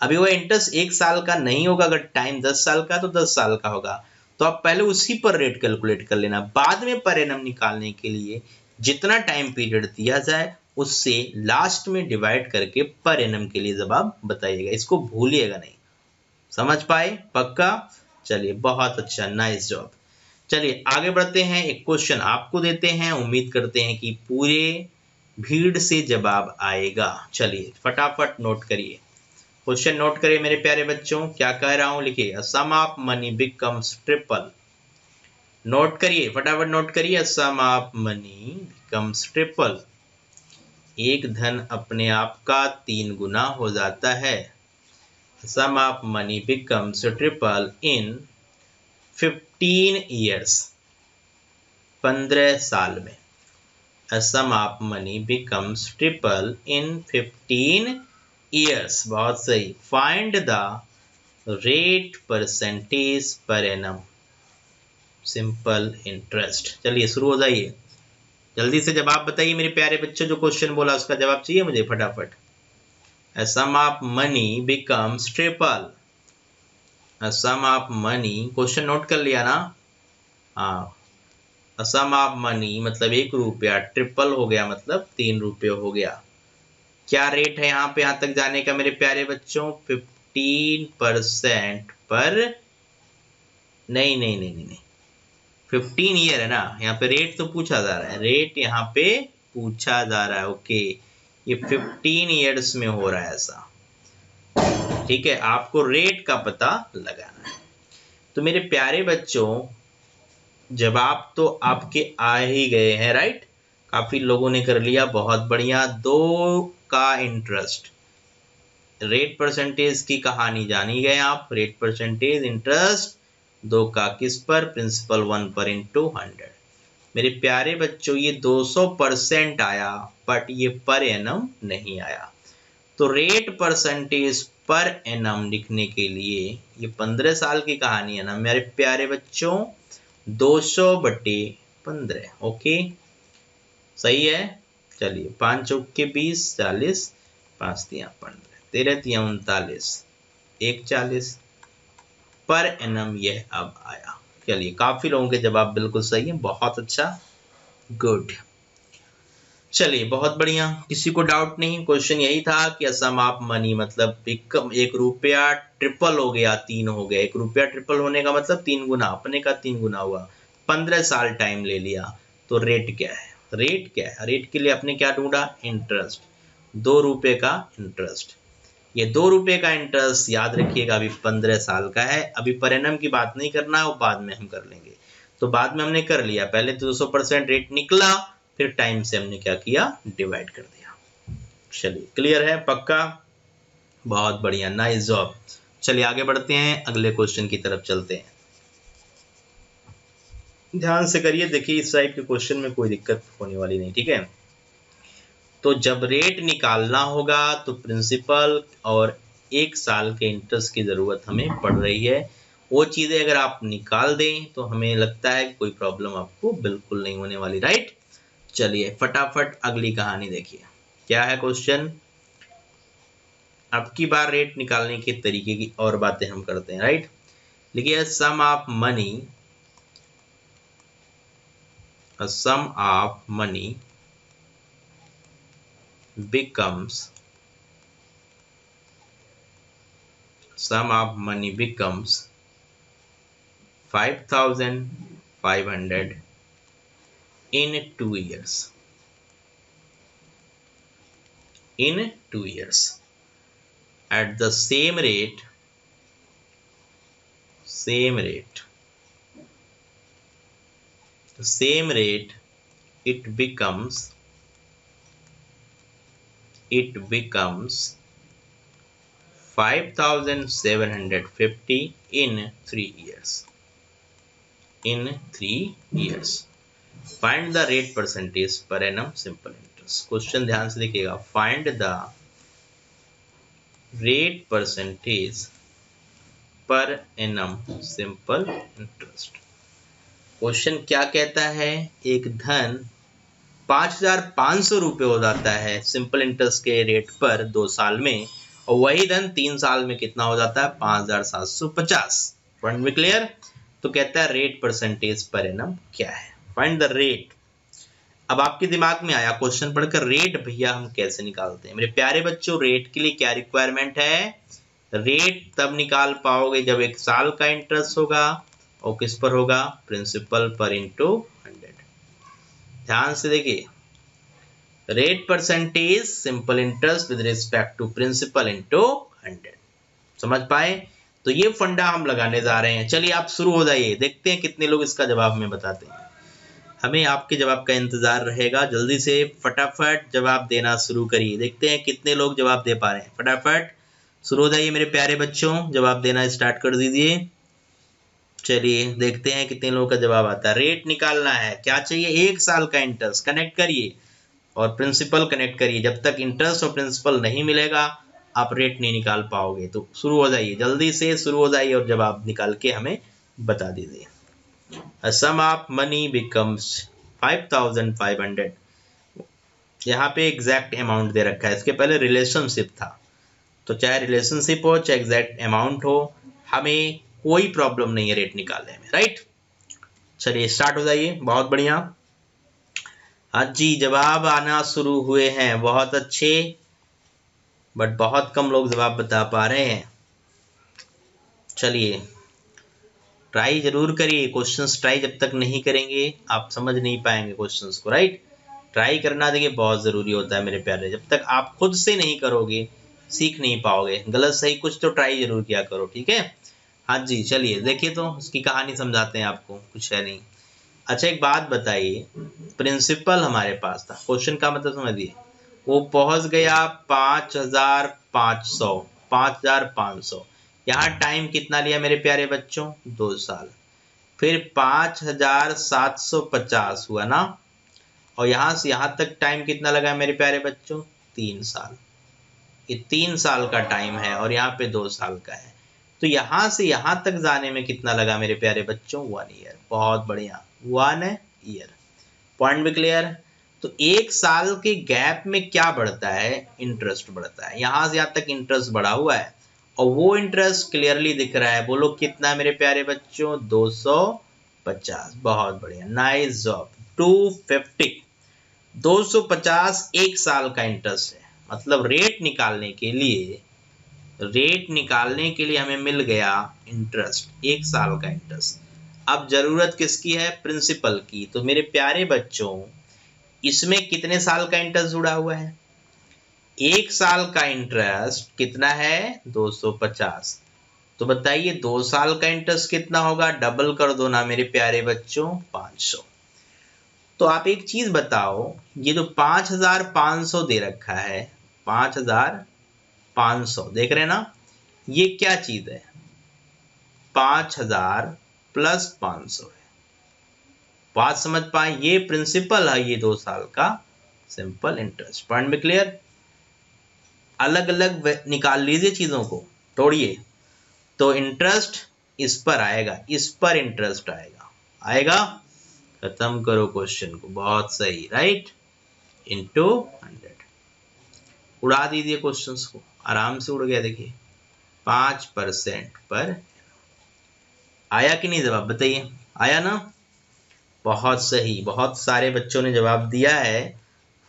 अभी वो इंटरेस्ट 1 साल का नहीं होगा, अगर टाइम 10 साल का तो 10 साल का होगा, तो आप पहले उसी पर रेट कैलकुलेट कर लेना। बाद में पर एनम निकालने के लिए जितना टाइम पीरियड दिया जाए उससे लास्ट में डिवाइड करके पर एनम के लिए जवाब बताइएगा, इसको भूलिएगा नहीं। समझ पाए, पक्का। चलिए बहुत अच्छा, नाइस जॉब। चलिए आगे बढ़ते हैं, एक क्वेश्चन आपको देते हैं, उम्मीद करते हैं कि पूरे भीड़ से जवाब आएगा। चलिए फटाफट नोट करिए, क्वेश्चन नोट करिए मेरे प्यारे बच्चों, क्या कह रहा हूं लिखिए, sum of money becomes triple. Note करिए, फटाफट नोट करिए, sum of money becomes triple. एक धन अपने आप का 3 गुना हो जाता है। Sum of money becomes triple in 15 years, 15 साल में। A sum of money becomes triple in 15 years. बहुत सही। Find the rate percentage per annum. Simple interest. चलिए शुरू हो जाइए, जल्दी से जवाब बताइए मेरे प्यारे बच्चों, जो क्वेश्चन बोला उसका जवाब चाहिए मुझे फटाफट। A sum of money becomes triple. A sum of money, question note कर लिया ना, हाँ। सम ऑफ मनी मतलब 1 रुपया, ट्रिपल हो गया मतलब 3 रुपये हो गया। क्या रेट है यहाँ पे यहाँ तक जाने का मेरे प्यारे बच्चों, 15% पर, नहीं नहीं नहीं नहीं, 15 ईयर है ना, यहाँ पे रेट तो पूछा जा रहा है, रेट यहाँ पे पूछा जा रहा है। ओके, ये 15 ईयर्स में हो रहा है ऐसा, ठीक है। आपको रेट का पता लगाना है। तो मेरे प्यारे बच्चों जवाब तो आपके आ ही गए हैं, राइट, काफी लोगों ने कर लिया, बहुत बढ़िया। 2 का इंटरेस्ट, रेट परसेंटेज की कहानी जानी गए आप, रेट परसेंटेज इंटरेस्ट 2 का किस पर, प्रिंसिपल 1 पर इंटू 100। मेरे प्यारे बच्चों ये 200% आया, बट ये पर एनम नहीं आया। तो रेट परसेंटेज पर एनम लिखने के लिए, ये 15 साल की कहानी है ना मेरे प्यारे बच्चों, 200/15। ओके, सही है। चलिए 5 चौक के 20, 40, 5 तिया 15, 13 तिया 39, 140 पर एनम यह अब आया। चलिए काफी लोगों के जवाब बिल्कुल सही है, बहुत अच्छा, गुड। चलिए बहुत बढ़िया, किसी को डाउट नहीं। क्वेश्चन यही था कि सम ऑफ मनी मतलब 1 रुपया ट्रिपल हो गया, 3 हो गया। 1 रुपया ट्रिपल होने का मतलब 3 गुना, अपने का 3 गुना हुआ, 15 साल टाइम ले लिया। तो रेट क्या है, रेट क्या है, रेट के लिए अपने क्या ढूंढा, इंटरेस्ट, 2 रुपये का इंटरेस्ट। ये 2 रुपये का इंटरेस्ट याद रखिएगा अभी 15 साल का है, अभी पर एनम की बात नहीं करना है, वो बाद में हम कर लेंगे। तो बाद में हमने कर लिया, पहले 200% रेट निकला, फिर टाइम से हमने क्या किया, डिवाइड कर दिया। चलिए क्लियर है, पक्का, बहुत बढ़िया, नाइस जॉब। चलिए आगे बढ़ते हैं, अगले क्वेश्चन की तरफ चलते हैं। ध्यान से करिए, देखिए इस टाइप के क्वेश्चन में कोई दिक्कत होने वाली नहीं, ठीक है। तो जब रेट निकालना होगा तो प्रिंसिपल और 1 साल के इंटरेस्ट की जरूरत हमें पड़ रही है। वो चीजें अगर आप निकाल दें तो हमें लगता है कोई प्रॉब्लम आपको बिल्कुल नहीं होने वाली, राइट। चलिए फटाफट अगली कहानी देखिए, क्या है क्वेश्चन। अब की बार रेट निकालने के तरीके की और बातें हम करते हैं, राइट। लिखिए sum of money, a sum of money becomes 5,500 in 2 years. In 2 years, at the same rate, it becomes 5,750 in 3 years. In 3 years, find the rate percentage per annum simple interest. Question ध्यान से देखिएगा, find the rate percentage per annum simple interest। Question क्या कहता है, एक धन 5,500 रुपये हो जाता है सिंपल इंटरेस्ट के रेट पर 2 साल में, और वही धन 3 साल में कितना हो जाता है, 5,750। पॉइंट में क्लियर। तो कहता है रेट परसेंटेज पर एनम क्या है, फाइंड द रेट। अब आपके दिमाग में आया क्वेश्चन पढ़कर, रेट भैया हम कैसे निकालते हैं। मेरे प्यारे बच्चों, रेट के लिए क्या रिक्वायरमेंट है, रेट तब निकाल पाओगे जब 1 साल का इंटरेस्ट होगा, और किस पर होगा, प्रिंसिपल पर इंटू 100। ध्यान से देखिए, rate percentage simple interest with respect to principal into 100। समझ पाए। तो ये फंडा हम लगाने जा रहे हैं। चलिए आप शुरू हो जाइए, देखते हैं कितने लोग इसका जवाब में बताते हैं। हमें आपके जवाब का इंतजार रहेगा, जल्दी से फटाफट जवाब देना शुरू करिए, देखते हैं कितने लोग जवाब दे पा रहे हैं। फटाफट शुरू हो जाइए मेरे प्यारे बच्चों, जवाब देना स्टार्ट कर दीजिए। चलिए देखते हैं कितने लोगों का जवाब आता है। रेट निकालना है, क्या चाहिए, 1 साल का इंटरेस्ट, कनेक्ट करिए और प्रिंसिपल कनेक्ट करिए। जब तक इंटरेस्ट और प्रिंसिपल नहीं मिलेगा आप रेट नहीं निकाल पाओगे। तो शुरू हो जाइए, जल्दी से शुरू हो जाइए और जवाब निकाल के हमें बता दीजिए। A sum of money becomes 5,500। यहाँ पे एग्जैक्ट अमाउंट दे रखा है, इसके पहले रिलेशनशिप था, तो चाहे रिलेशनशिप हो चाहे एग्जैक्ट अमाउंट हो, हमें कोई प्रॉब्लम नहीं है रेट निकालने में, राइट। चलिए स्टार्ट हो जाइए, बहुत बढ़िया। हाँ जी, जवाब आना शुरू हुए हैं, बहुत अच्छे, बट बहुत कम लोग जवाब बता पा रहे हैं। चलिए ट्राई जरूर करिए, क्वेश्चंस ट्राई जब तक नहीं करेंगे आप समझ नहीं पाएंगे क्वेश्चंस को, राइट। ट्राई करना देखिए बहुत ज़रूरी होता है मेरे प्यारे, जब तक आप खुद से नहीं करोगे सीख नहीं पाओगे। गलत सही कुछ तो ट्राई जरूर किया करो, ठीक है। हाँ जी चलिए देखिए, तो उसकी कहानी समझाते हैं आपको, कुछ है नहीं। अच्छा एक बात बताइए, प्रिंसिपल हमारे पास था, क्वेश्चन का मतलब समझिए, वो पहुंच गया 5,500। यहाँ टाइम कितना लिया मेरे प्यारे बच्चों, 2 साल। फिर 5,750 हुआ ना, और यहाँ से यहाँ तक टाइम कितना लगा मेरे प्यारे बच्चों, 3 साल। ये 3 साल का टाइम है और यहाँ पे 2 साल का है, तो यहाँ से यहाँ तक जाने में कितना लगा मेरे प्यारे बच्चों, 1 ईयर। बहुत बढ़िया, 1 ईयर। पॉइंट भी क्लियर। तो 1 साल के गैप में क्या बढ़ता है, इंटरेस्ट बढ़ता है। यहाँ से यहाँ तक इंटरेस्ट बढ़ा हुआ है और वो इंटरेस्ट क्लियरली दिख रहा है, बोलो कितना मेरे प्यारे बच्चों, 250। बहुत बढ़िया, नाइस जॉब। 250, 250 1 साल का इंटरेस्ट है। मतलब रेट निकालने के लिए हमें मिल गया इंटरेस्ट, 1 साल का इंटरेस्ट। अब जरूरत किसकी है, प्रिंसिपल की। तो मेरे प्यारे बच्चों इसमें कितने साल का इंटरेस्ट जुड़ा हुआ है, 1 साल का इंटरेस्ट कितना है, 250। तो बताइए 2 साल का इंटरेस्ट कितना होगा, डबल कर दो ना मेरे प्यारे बच्चों, 500। तो आप एक चीज बताओ, ये जो 5500 दे रखा है, 5500 देख रहे हैं ना, ये क्या चीज है, 5000 प्लस 500 है। बात समझ पाए, ये प्रिंसिपल है, ये 2 साल का सिंपल इंटरेस्ट। पॉइंट में क्लियर? अलग अलग निकाल लीजिए चीजों को, तोड़िए। तो इंटरेस्ट इस पर आएगा, इस पर इंटरेस्ट आएगा, आएगा। खत्म करो क्वेश्चन को, बहुत सही, राइट, इंटू 100। उड़ा दीजिए क्वेश्चंस को, आराम से उड़ गया। देखिए 5% पर। आया कि नहीं जवाब, बताइए, आया ना? बहुत सही, बहुत सारे बच्चों ने जवाब दिया है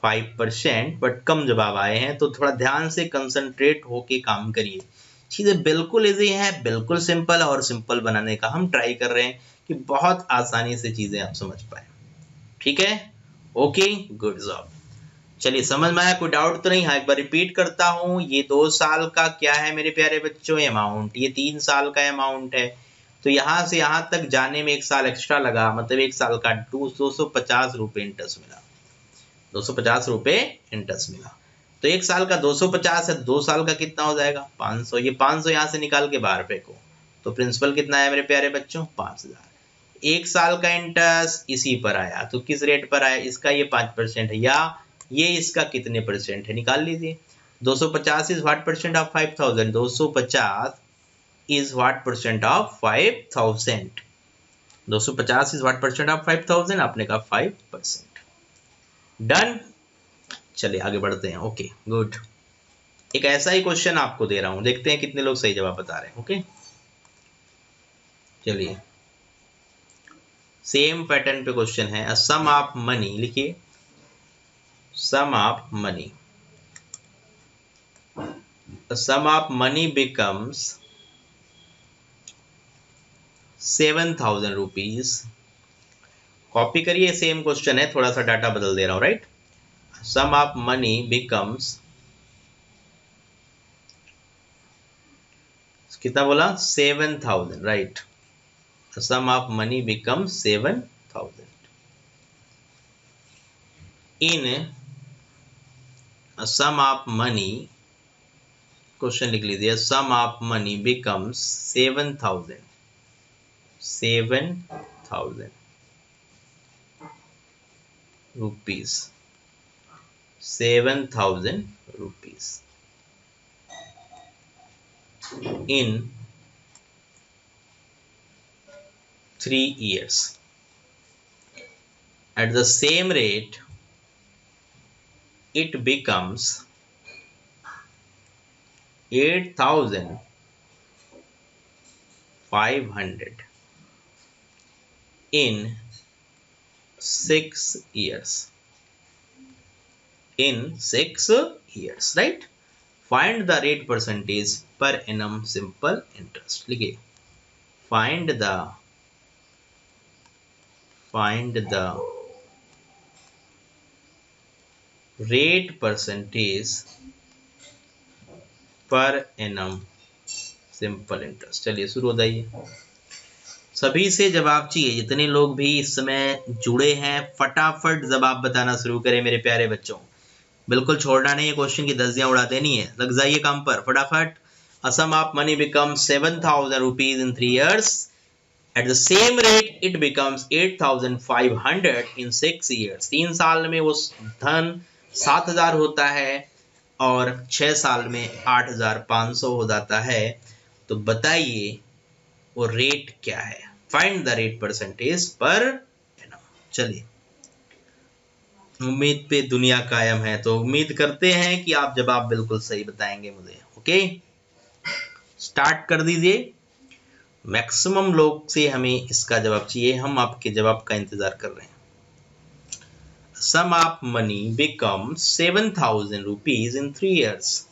5%, बट कम जवाब आए हैं। तो थोड़ा ध्यान से कंसंट्रेट होके काम करिए। चीजें बिल्कुल इजी है, बिल्कुल सिंपल, और सिंपल बनाने का हम ट्राई कर रहे हैं कि बहुत आसानी से चीजें आप समझ पाए। ठीक है, ओके, गुड जॉब। चलिए समझ में आया, कोई डाउट तो नहीं? हाँ, एक बार रिपीट करता हूँ। ये 2 साल का क्या है मेरे प्यारे बच्चों, अमाउंट। ये 3 साल का अमाउंट है। तो यहाँ से यहाँ तक जाने में 1 साल एक्स्ट्रा लगा, मतलब 1 साल का 250 रुपये इंटरेस्ट मिला, 250 रुपये इंटरेस्ट मिला। तो 1 साल का 250 है, 2 साल का कितना हो जाएगा, 500। ये 500 यहाँ से निकाल के बाहर फेंको, तो प्रिंसिपल कितना है मेरे प्यारे बच्चों, 5000। 1 साल का इंटरेस्ट इसी पर आया, तो किस रेट पर आया, इसका ये 5% है, या ये इसका कितने परसेंट है, निकाल लीजिए। 250 is what percent of 5000, 250 is what percent of 5000, 250 is what percent of 5000, आपने कहा 5%। डन। चलिए आगे बढ़ते हैं। Okay, good. एक ऐसा ही क्वेश्चन आपको दे रहा हूं, देखते हैं कितने लोग सही जवाब बता रहे हैं। ओके, चलिए सेम पैटर्न पे क्वेश्चन है। अ सम ऑफ मनी, लिखिए, sum of money, the sum of money becomes 7000 rupees। Copy करिए, सेम क्वेश्चन है, थोड़ा सा डाटा बदल दे रहा हूं, right. Sum of money becomes, कितना बोला, 7000, right. Sum of money becomes 7000 in sum of money, question लिख लीजिए, sum of money becomes 7000 rupees, 7000 rupees in 3 years at the same rate it becomes 8500 in 6 years, in 6 years, right। find the rate percentage per annum simple interest, लिखिए, find the rate percentage per annum simple interest. चलिए शुरू हो जाइए। सभी से जवाब चाहिए, जितने लोग भी इस समय जुड़े हैं फटाफट जवाब बताना शुरू करें मेरे प्यारे बच्चों, बिल्कुल छोड़ना नहीं है, क्वेश्चन की दसियां उड़ा देनी है, लग जाइए काम पर फटाफट। A sum of money becomes 7000 rupees in 3 years, at the same rate it becomes 8500 in 6 years। 3 साल में वो धन 7000 होता है और 6 साल में 8500 हो जाता है। तो बताइए वो रेट क्या है, find the rate percentage per annum. चलिए, उम्मीद पे दुनिया कायम है, तो उम्मीद करते हैं कि आप जवाब बिल्कुल सही बताएंगे मुझे। ओके, स्टार्ट कर दीजिए। मैक्सिमम लोग से हमें इसका जवाब चाहिए, हम आपके जवाब का इंतजार कर रहे हैं। Sum of money becomes 7000 rupees in 3 years,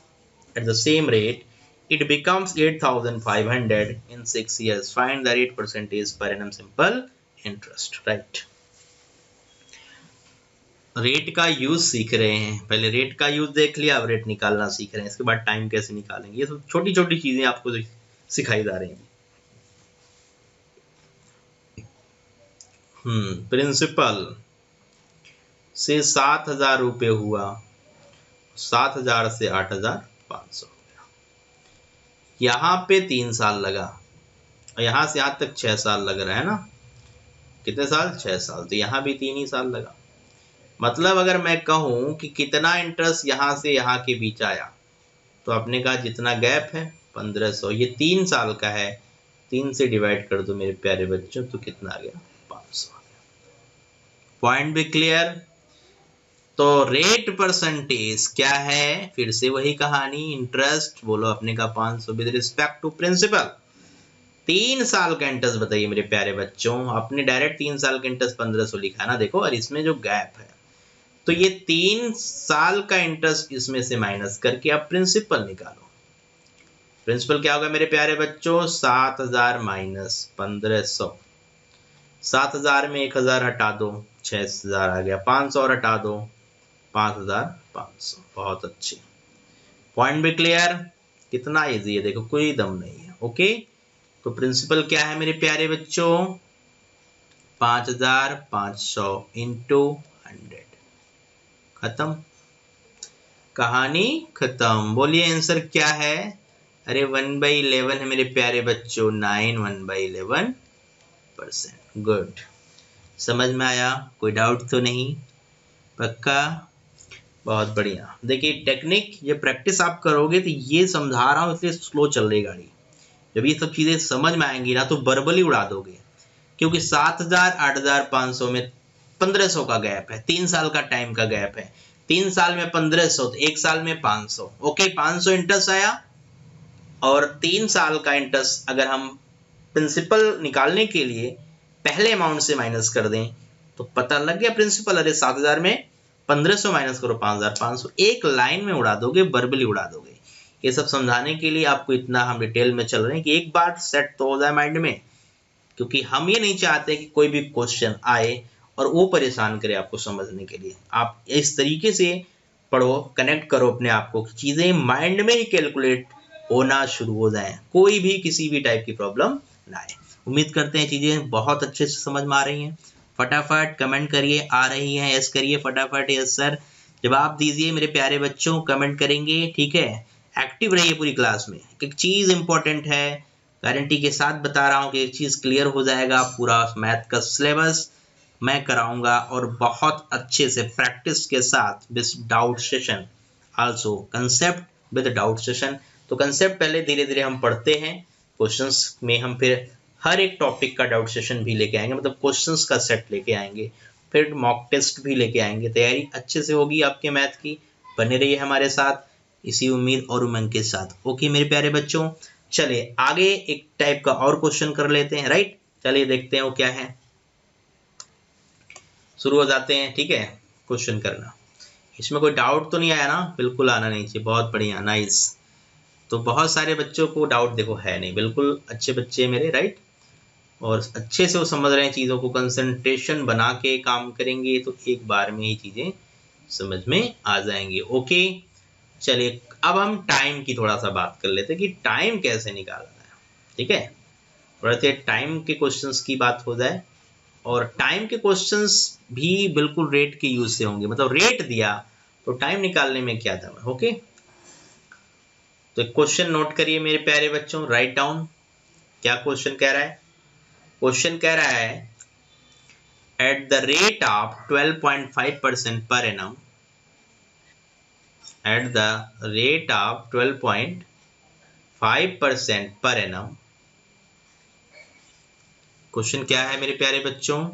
at the same rate it becomes 8500 in 6 years। find the rate percentage per annum simple interest, right। Rate का यूज सीख रहे हैं, पहले रेट का यूज देख लिया, अब रेट निकालना सीख रहे हैं, इसके बाद टाइम कैसे निकालेंगे, ये सब छोटी छोटी चीजें आपको सिखाई जा रही हैं। प्रिंसिपल से 7,000 रुपये हुआ, 7,000 से 8,500 हो गया। यहाँ पे 3 साल लगा और यहाँ से यहाँ तक 6 साल लग रहा है ना। कितने साल? 6 साल। तो यहाँ भी 3 ही साल लगा। मतलब अगर मैं कहूँ कि कितना इंटरेस्ट यहाँ से यहाँ के बीच आया, तो आपने कहा जितना गैप है 1500, ये 3 साल का है, 3 से डिवाइड कर दो मेरे प्यारे बच्चों, तो कितना आ गया? 500 आ गया। पॉइंट भी क्लियर? तो रेट परसेंटेज क्या है? फिर से वही कहानी, इंटरेस्ट बोलो अपने का 500 विद रिस्पेक्ट टू प्रिंसिपल। 3 साल का इंटरेस्ट बताइए मेरे प्यारे बच्चों। आपने डायरेक्ट 3 साल का इंटरेस्ट 1500 लिखा है ना, देखो, और इसमें जो गैप है, तो ये 3 साल का इंटरेस्ट इसमें से माइनस करके आप प्रिंसिपल निकालो। प्रिंसिपल क्या होगा मेरे प्यारे बच्चों? 7,000 माइनस 1500। 7,000 में 1,000 हटा दो, 6,000 आ गया। 500 और हटा दो, 5,500। बहुत अच्छे। पॉइंट भी क्लियर? कितना इजी है, देखो, कोई दम नहीं है। ओके, तो प्रिंसिपल क्या है मेरे प्यारे बच्चों? 5,500 इंटू 100। खत्म, कहानी खत्म। बोलिए आंसर क्या है? अरे 1/11 है मेरे प्यारे बच्चों, 9 1/11%। गुड, समझ में आया? कोई डाउट तो नहीं? पक्का? बहुत बढ़िया। देखिए टेक्निक, ये प्रैक्टिस आप करोगे तो ये समझा रहा हूँ इसलिए स्लो चल रही गाड़ी। जब ये सब चीजें समझ में आएंगी ना तो बर्बली उड़ा दोगे, क्योंकि 7,000 8,500 में 1,500 का गैप है, 3 साल का टाइम का गैप है। 3 साल में 1,500 तो 1 साल में 500। ओके, 500 इंटरेस्ट आया और 3 साल का इंटरेस्ट अगर हम प्रिंसिपल निकालने के लिए पहले अमाउंट से माइनस कर दें तो पता लग गया प्रिंसिपल। अरे 7,000 में 1,500 माइनस करो, 5,500। एक लाइन में उड़ा दोगे, बर्बली उड़ा दोगे। ये सब समझाने के लिए आपको इतना हम डिटेल में चल रहे हैं कि एक बार सेट तो हो जाए माइंड में, क्योंकि हम ये नहीं चाहते कि कोई भी क्वेश्चन आए और वो परेशान करे आपको समझने के लिए। आप इस तरीके से पढ़ो, कनेक्ट करो अपने आप को, चीजें माइंड में ही कैलकुलेट होना शुरू हो जाए, कोई भी किसी भी टाइप की प्रॉब्लम ना आए। उम्मीद करते हैं चीजें बहुत अच्छे से समझ में आ रही हैं। फटाफट कमेंट करिए, आ रही हैं यस करिए, फटाफट यस सर जवाब दीजिए मेरे प्यारे बच्चों। कमेंट करेंगे, ठीक है? एक्टिव रहिए पूरी क्लास में। एक चीज इंपॉर्टेंट है, गारंटी के साथ बता रहा हूँ कि एक चीज क्लियर हो जाएगा। पूरा मैथ का सिलेबस मैं कराऊंगा और बहुत अच्छे से प्रैक्टिस के साथ with doubt session, also concept with doubt session. तो कंसेप्ट पहले धीरे धीरे हम पढ़ते हैं, क्वेश्चंस में हम फिर हर एक टॉपिक का डाउट सेशन भी लेके आएंगे, मतलब क्वेश्चंस का सेट लेके आएंगे, फिर मॉक टेस्ट भी लेके आएंगे। तैयारी अच्छे से होगी आपके मैथ की। बने रहिए हमारे साथ इसी उम्मीद और उमंग के साथ। ओके मेरे प्यारे बच्चों, चलिए आगे एक टाइप का और क्वेश्चन कर लेते हैं। राइट, चलिए देखते हैं वो क्या है। शुरू हो जाते हैं, ठीक है? क्वेश्चन करना, इसमें कोई डाउट तो नहीं आया ना? बिल्कुल आना नहीं चाहिए। बहुत बढ़िया, नाइस। तो बहुत सारे बच्चों को डाउट देखो है नहीं, बिल्कुल अच्छे बच्चे मेरे, राइट, और अच्छे से वो समझ रहे हैं चीज़ों को, कंसंट्रेशन बना के काम करेंगे तो एक बार में ही चीज़ें समझ में आ जाएंगी। ओके, चलिए अब हम टाइम की थोड़ा सा बात कर लेते हैं कि टाइम कैसे निकालना है, ठीक है? थोड़ा सा टाइम के क्वेश्चंस की बात हो जाए, और टाइम के क्वेश्चंस भी बिल्कुल रेट के यूज से होंगे, मतलब रेट दिया तो टाइम निकालने में क्या दम है। ओके, तो क्वेश्चन नोट करिए मेरे प्यारे बच्चों, राइट डाउन। क्या क्वेश्चन कह रहा है? क्वेश्चन कह रहा है eight the rate of 12.5% per annum, at the rate of 12.5% per annum। Question क्या है मेरे प्यारे बच्चों?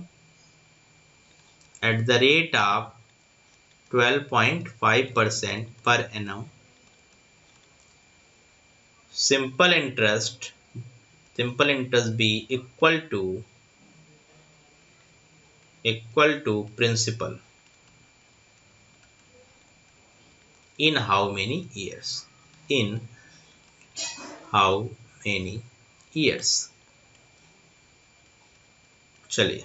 at the rate of 12.5% per annum, simple interest be equal to principal in how many years? In how many years? चलिए,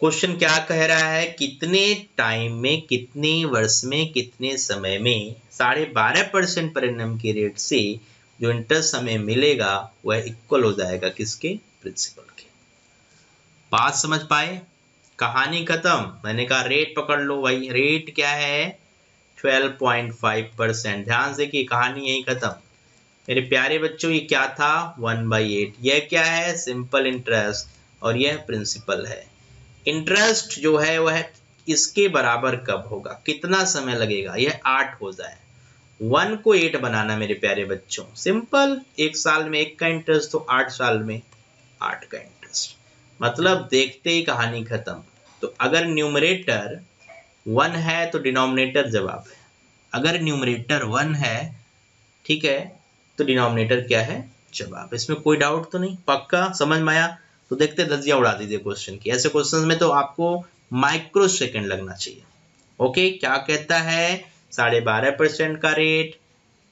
question क्या कह रहा है? कितने टाइम में, कितने वर्ष में, कितने समय में 12.5% पर एनम के रेट से जो इंटरेस्ट हमें मिलेगा वह इक्वल हो जाएगा किसके, प्रिंसिपल के। बात समझ पाए, कहानी खत्म। मैंने कहा रेट पकड़ लो भाई, रेट क्या है 12.5%। ध्यान से कि कहानी यही खत्म। मेरे प्यारे बच्चों ये क्या था 1/8, यह क्या है सिंपल इंटरेस्ट और यह प्रिंसिपल है। इंटरेस्ट जो है वह इसके बराबर कब होगा, कितना समय लगेगा, यह 8 हो जाए। 1 को 8 बनाना मेरे प्यारे बच्चों सिंपल, 1 साल में 1 का इंटरेस्ट तो 8 साल में 8 का इंटरेस्ट, मतलब देखते ही कहानी खत्म। तो अगर न्यूमरेटर 1 है तो डिनोमिनेटर जवाब है, अगर न्यूमरेटर 1 है ठीक है तो डिनोमिनेटर क्या है जवाब। इसमें कोई डाउट तो नहीं, पक्का समझ में आया। तो देखते धज्जियां उड़ा दीजिए क्वेश्चन की। ऐसे क्वेश्चन में तो आपको माइक्रो सेकंड लगना चाहिए। ओके, क्या कहता है 12.5% का रेट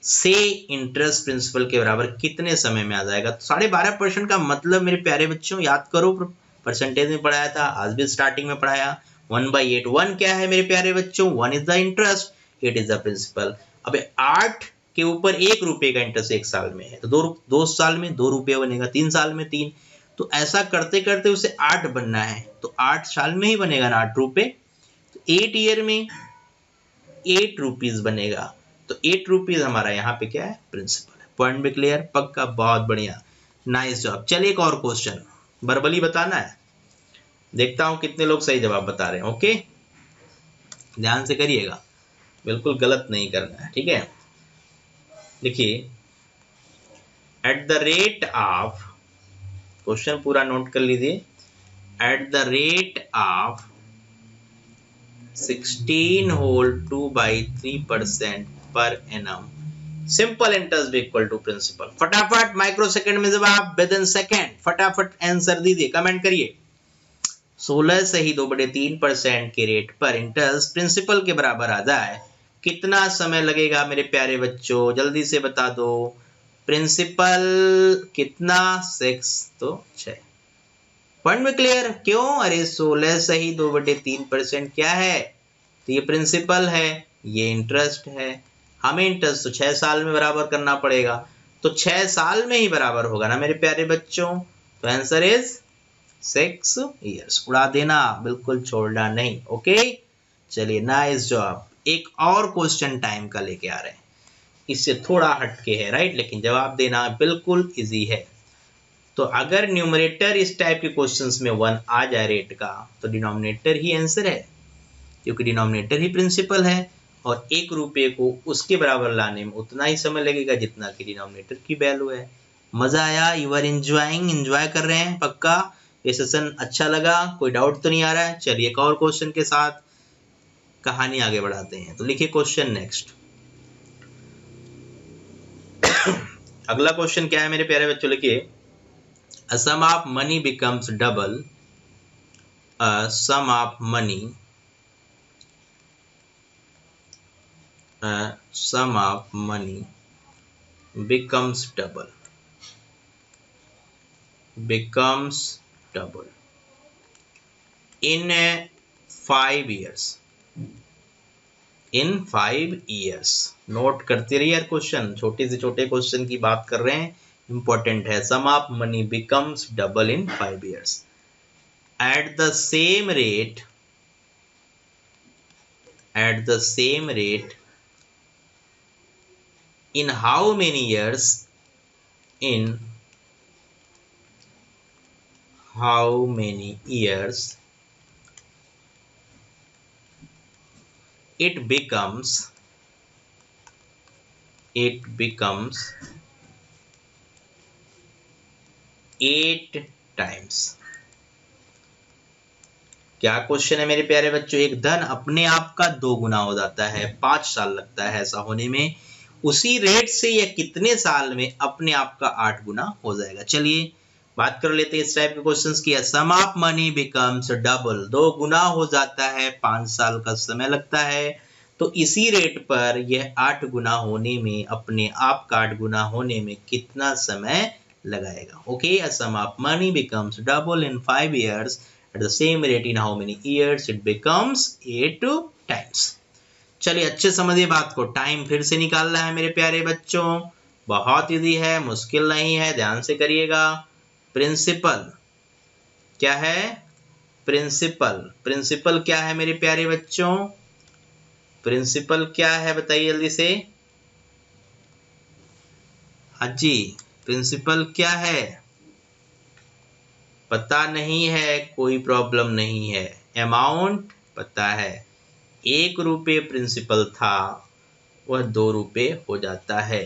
से इंटरेस्ट प्रिंसिपल के बराबर कितने समय में आ जाएगा। तो 12.5% का मतलब मेरे प्यारे बच्चों याद करो, परसेंटेज में पढ़ाया था, आज भी स्टार्टिंग में पढ़ाया। 1/8, 1 क्या है मेरे प्यारे बच्चों, 1 is the interest, 8 is the principal. अब 8 के ऊपर 1 रुपए का इंटरेस्ट 1 साल में है तो 2 साल में 2 रुपये बनेगा, 3 साल में 3। तो ऐसा करते करते उसे 8 बनना है तो 8 साल में ही बनेगा ना 8 रुपए, तो 8 ईयर में 8 रुपीज बनेगा। तो 8 रुपीज हमारा यहाँ पे क्या है प्रिंसिपल है। पॉइंट भी क्लियर, पक्का, बहुत बढ़िया, नाइस जॉब। चलिए एक और क्वेश्चन, वर्बली बताना है, देखता हूं कितने लोग सही जवाब बता रहे हैं। ओके, ध्यान से करिएगा, बिल्कुल गलत नहीं करना है, ठीक है। देखिए, at the rate of, question पूरा नोट कर लीजिए, at the rate of 16 whole 2/3% per annum simple interest equal to principal. फटाफट माइक्रो सेकंड में जवाब, विद इन सेकंड फटाफट आंसर दीजिए, कमेंट करिए। 16 से ही 2/3% के रेट पर इंटरेस्ट प्रिंसिपल के बराबर आ जाए, कितना समय लगेगा मेरे प्यारे बच्चों, जल्दी से बता दो। प्रिंसिपल कितना 6 तो 6। पॉइंट में क्लियर, क्यों, अरे 16 से ही 2/3% क्या है, तो ये प्रिंसिपल है, ये इंटरेस्ट है। हमें इंटरेस्ट तो 6 साल में बराबर करना पड़ेगा, तो 6 साल में ही बराबर होगा ना मेरे प्यारे बच्चों। तो आंसर इज 6 ईयर्स। उड़ा देना, बिल्कुल छोड़ना नहीं। ओके, चलिए नाइस जॉब। एक और क्वेश्चन टाइम का लेके आ रहे हैं, इससे थोड़ा हटके है राइट, लेकिन जवाब देना बिल्कुल इजी है। तो अगर न्यूमरेटर इस टाइप के क्वेश्चंस में 1 आ जाए रेट का, तो डिनोमिनेटर ही आंसर है, क्योंकि डिनोमिनेटर ही प्रिंसिपल है और 1 रुपये को उसके बराबर लाने में उतना ही समय लगेगा जितना कि डिनोमिनेटर की वैल्यू है। मजा आया, यू आर एंजॉयिंग, एंजॉय कर रहे हैं पक्का, ये सेशन अच्छा लगा, कोई डाउट तो नहीं आ रहा है। चलिए एक और क्वेश्चन के साथ कहानी आगे बढ़ाते हैं। तो लिखिए क्वेश्चन नेक्स्ट। अगला क्वेश्चन क्या है मेरे प्यारे बच्चों, लिखिए, a sum of money becomes double, a sum of money, a sum of money becomes double, in 5 years, in 5 years। Note करते रहिए यार, क्वेश्चन छोटे से छोटे क्वेश्चन की बात कर रहे हैं, इंपॉर्टेंट है। Sum of money becomes double in 5 years at the same rate, in how many years, in how many years it becomes 8 times। क्या क्वेश्चन है मेरे प्यारे बच्चों, एक धन अपने आप का 2 गुना हो जाता है, 5 साल लगता है ऐसा होने में, उसी रेट से यह कितने साल में अपने आप का 8 गुना हो जाएगा। चलिए बात कर लेते हैं इस टाइप के क्वेश्चंस की। सम ऑफ मनी बिकम्स डबल, 2 गुना हो जाता है, 5 साल का समय लगता है, तो इसी रेट पर यह 8 गुना होने में, अपने आप का 8 गुना होने में कितना समय लगाएगा। Okay, a sum of money becomes double in 5 years at the same rate in how many years it becomes 8 times। चलिए अच्छे समझिए बात को, टाइम फिर से निकालना है मेरे प्यारे बच्चों, बहुत इजी है, मुश्किल नहीं है, ध्यान से करिएगा। प्रिंसिपल क्या है? प्रिंसिपल। प्रिंसिपल क्या है मेरे प्यारे बच्चों? प्रिंसिपल क्या है बताइए जल्दी से। हाँ जी, प्रिंसिपल क्या है? पता नहीं है, कोई प्रॉब्लम नहीं है। अमाउंट पता है, 1 रुपये प्रिंसिपल था, वह 2 रुपये हो जाता है।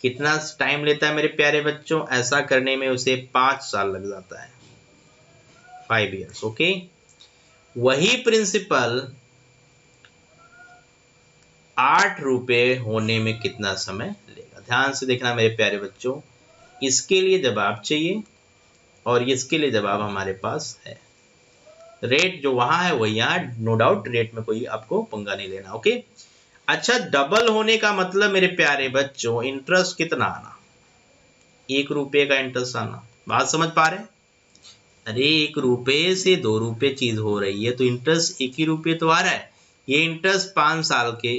कितना टाइम लेता है मेरे प्यारे बच्चों? ऐसा करने में उसे 5 साल लग जाता है, 5 years। ओके, वही प्रिंसिपल 8 रुपये होने में कितना समय लेगा? ध्यान से देखना मेरे प्यारे बच्चों, इसके लिए जवाब चाहिए और इसके लिए जवाब हमारे पास है। रेट जो वहां है वही यहाँ, नो डाउट, रेट में कोई आपको पंगा नहीं लेना। ओके, अच्छा, डबल होने का मतलब मेरे प्यारे बच्चों इंटरेस्ट कितना आना? 1 रुपये का इंटरेस्ट आना। बात समझ पा रहे हैं? अरे 1 रुपये से 2 रुपये चीज हो रही है तो इंटरेस्ट 1 ही रुपये तो आ रहा है। ये इंटरेस्ट 5 साल के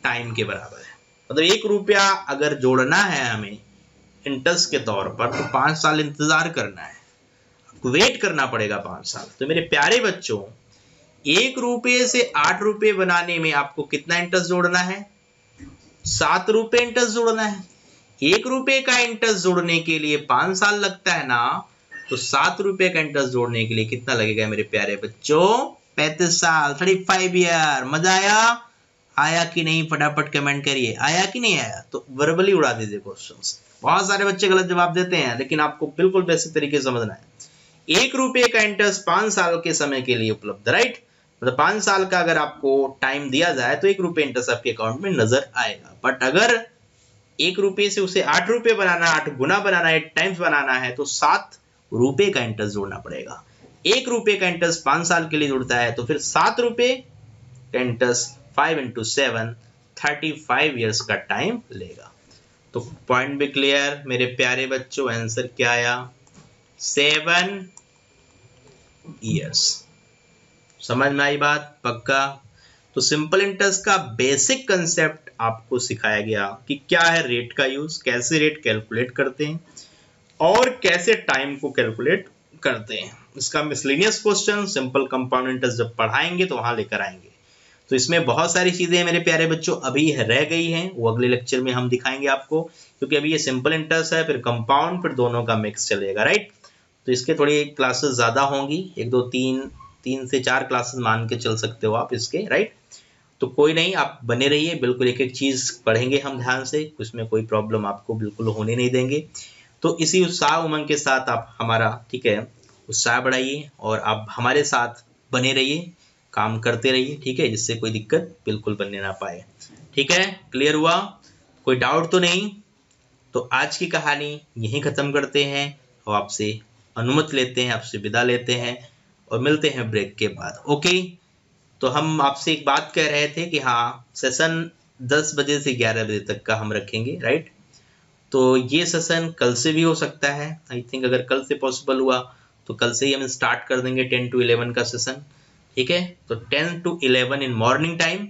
टाइम के बराबर है। मतलब 1 रुपया अगर जोड़ना है हमें इंटरेस्ट के तौर पर तो 5 साल इंतजार करना है, वेट करना पड़ेगा 5 साल। तो मेरे प्यारे बच्चों 1 रुपये से 8 रुपये बनाने में आपको कितना इंटरेस्ट जोड़ना है? 7 रुपये इंटरेस्ट जोड़ना है। 1 रुपये का इंटरेस्ट जोड़ने के लिए 5 साल लगता है ना, तो 7 रुपये का इंटरेस्ट जोड़ने के लिए कितना लगेगा मेरे प्यारे बच्चों? 35 साल, 35 ईयर। मजा आया? आया कि नहीं? फटाफट कमेंट करिए, आया कि नहीं आया? तो वर्बली उड़ा दीजिए क्वेश्चंस। बहुत सारे बच्चे गलत जवाब देते हैं, लेकिन आपको बिल्कुल बेसिक तरीके से समझना है। 1 रुपये का इंटरेस्ट 5 साल के समय के लिए उपलब्ध, राइट? मतलब 5 साल का अगर आपको टाइम दिया जाए तो 1 रुपये इंटरेस्ट आपके अकाउंट में नजर आएगा। बट अगर 1 रुपये से उसे 8 रुपये बनाना, 8 गुना बनाना, 8 टाइम्स बनाना है तो 7 रुपये का इंटरेस्ट जोड़ना पड़ेगा। 1 रुपये का इंटरेस्ट 5 साल के लिए जुड़ता है तो फिर 7 रुपये का इंटरेस्ट 5 into 7, 35 ईयर्स का टाइम लेगा। तो पॉइंट भी क्लियर मेरे प्यारे बच्चों। आंसर क्या आया? 7 ईयर्स। समझ में आई बात? पक्का? तो सिंपल इंटरेस्ट का बेसिक कंसेप्ट आपको सिखाया गया कि क्या है रेट का यूज, कैसे रेट कैलकुलेट करते हैं और कैसे टाइम को कैलकुलेट करते हैं। इसका miscellaneous question simple compound interest जब पढ़ाएंगे तो वहां लेकर आएंगे। तो इसमें बहुत सारी चीजें मेरे प्यारे बच्चों अभी रह गई हैं, वो अगले लेक्चर में हम दिखाएंगे आपको, क्योंकि अभी ये सिंपल इंटरेस्ट है, फिर कंपाउंड, फिर दोनों का मिक्स चलेगा, राइट? तो इसके थोड़ी क्लासेस ज्यादा होंगी, 1 2 3 से 4 क्लासेस मान के चल सकते हो आप इसके, राइट? तो कोई नहीं, आप बने रहिए, बिल्कुल एक एक चीज पढ़ेंगे हम ध्यान से, उसमें कोई प्रॉब्लम आपको बिल्कुल होने नहीं देंगे। तो इसी उत्साह उमंग के साथ आप हमारा, ठीक है, उत्साह बढ़ाइए और आप हमारे साथ बने रहिए, काम करते रहिए, ठीक है, जिससे कोई दिक्कत बिल्कुल बनने ना पाए। ठीक है, क्लियर हुआ? कोई डाउट तो नहीं? तो आज की कहानी यहीं खत्म करते हैं और आपसे अनुमति लेते हैं, आपसे विदा लेते हैं और मिलते हैं ब्रेक के बाद। ओके, तो हम आपसे एक बात कह रहे थे कि हाँ, सेशन 10 बजे से 11 बजे तक का हम रखेंगे, राइट? तो ये सेशन कल से भी हो सकता है, आई थिंक अगर कल से पॉसिबल हुआ तो कल से ही हम स्टार्ट कर देंगे 10 to 11 का सेशन, ठीक है? तो 10 to 11 इन मॉर्निंग टाइम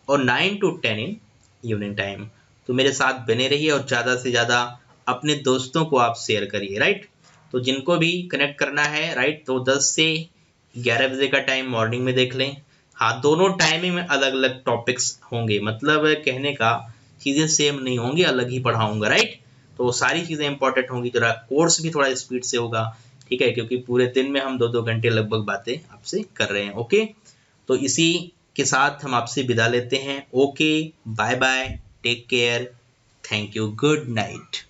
और 9 to 10 इन इवनिंग टाइम। तो मेरे साथ बने रहिए और ज़्यादा से ज़्यादा अपने दोस्तों को आप शेयर करिए, राइट? तो जिनको भी कनेक्ट करना है, राइट, तो 10 से 11 बजे का टाइम मॉर्निंग में देख लें। हाँ, दोनों टाइमिंग में अलग अलग टॉपिक्स होंगे, मतलब कहने का चीज़ें सेम नहीं होंगी, अलग ही पढ़ाऊंगा, राइट? तो सारी चीज़ें इंपॉर्टेंट होंगी, जरा कोर्स भी थोड़ा स्पीड से होगा, ठीक है, क्योंकि पूरे दिन में हम 2-2 घंटे लगभग बातें आपसे कर रहे हैं। ओके, तो इसी के साथ हम आपसे विदा लेते हैं। Okay, bye bye, take care, thank you, good night.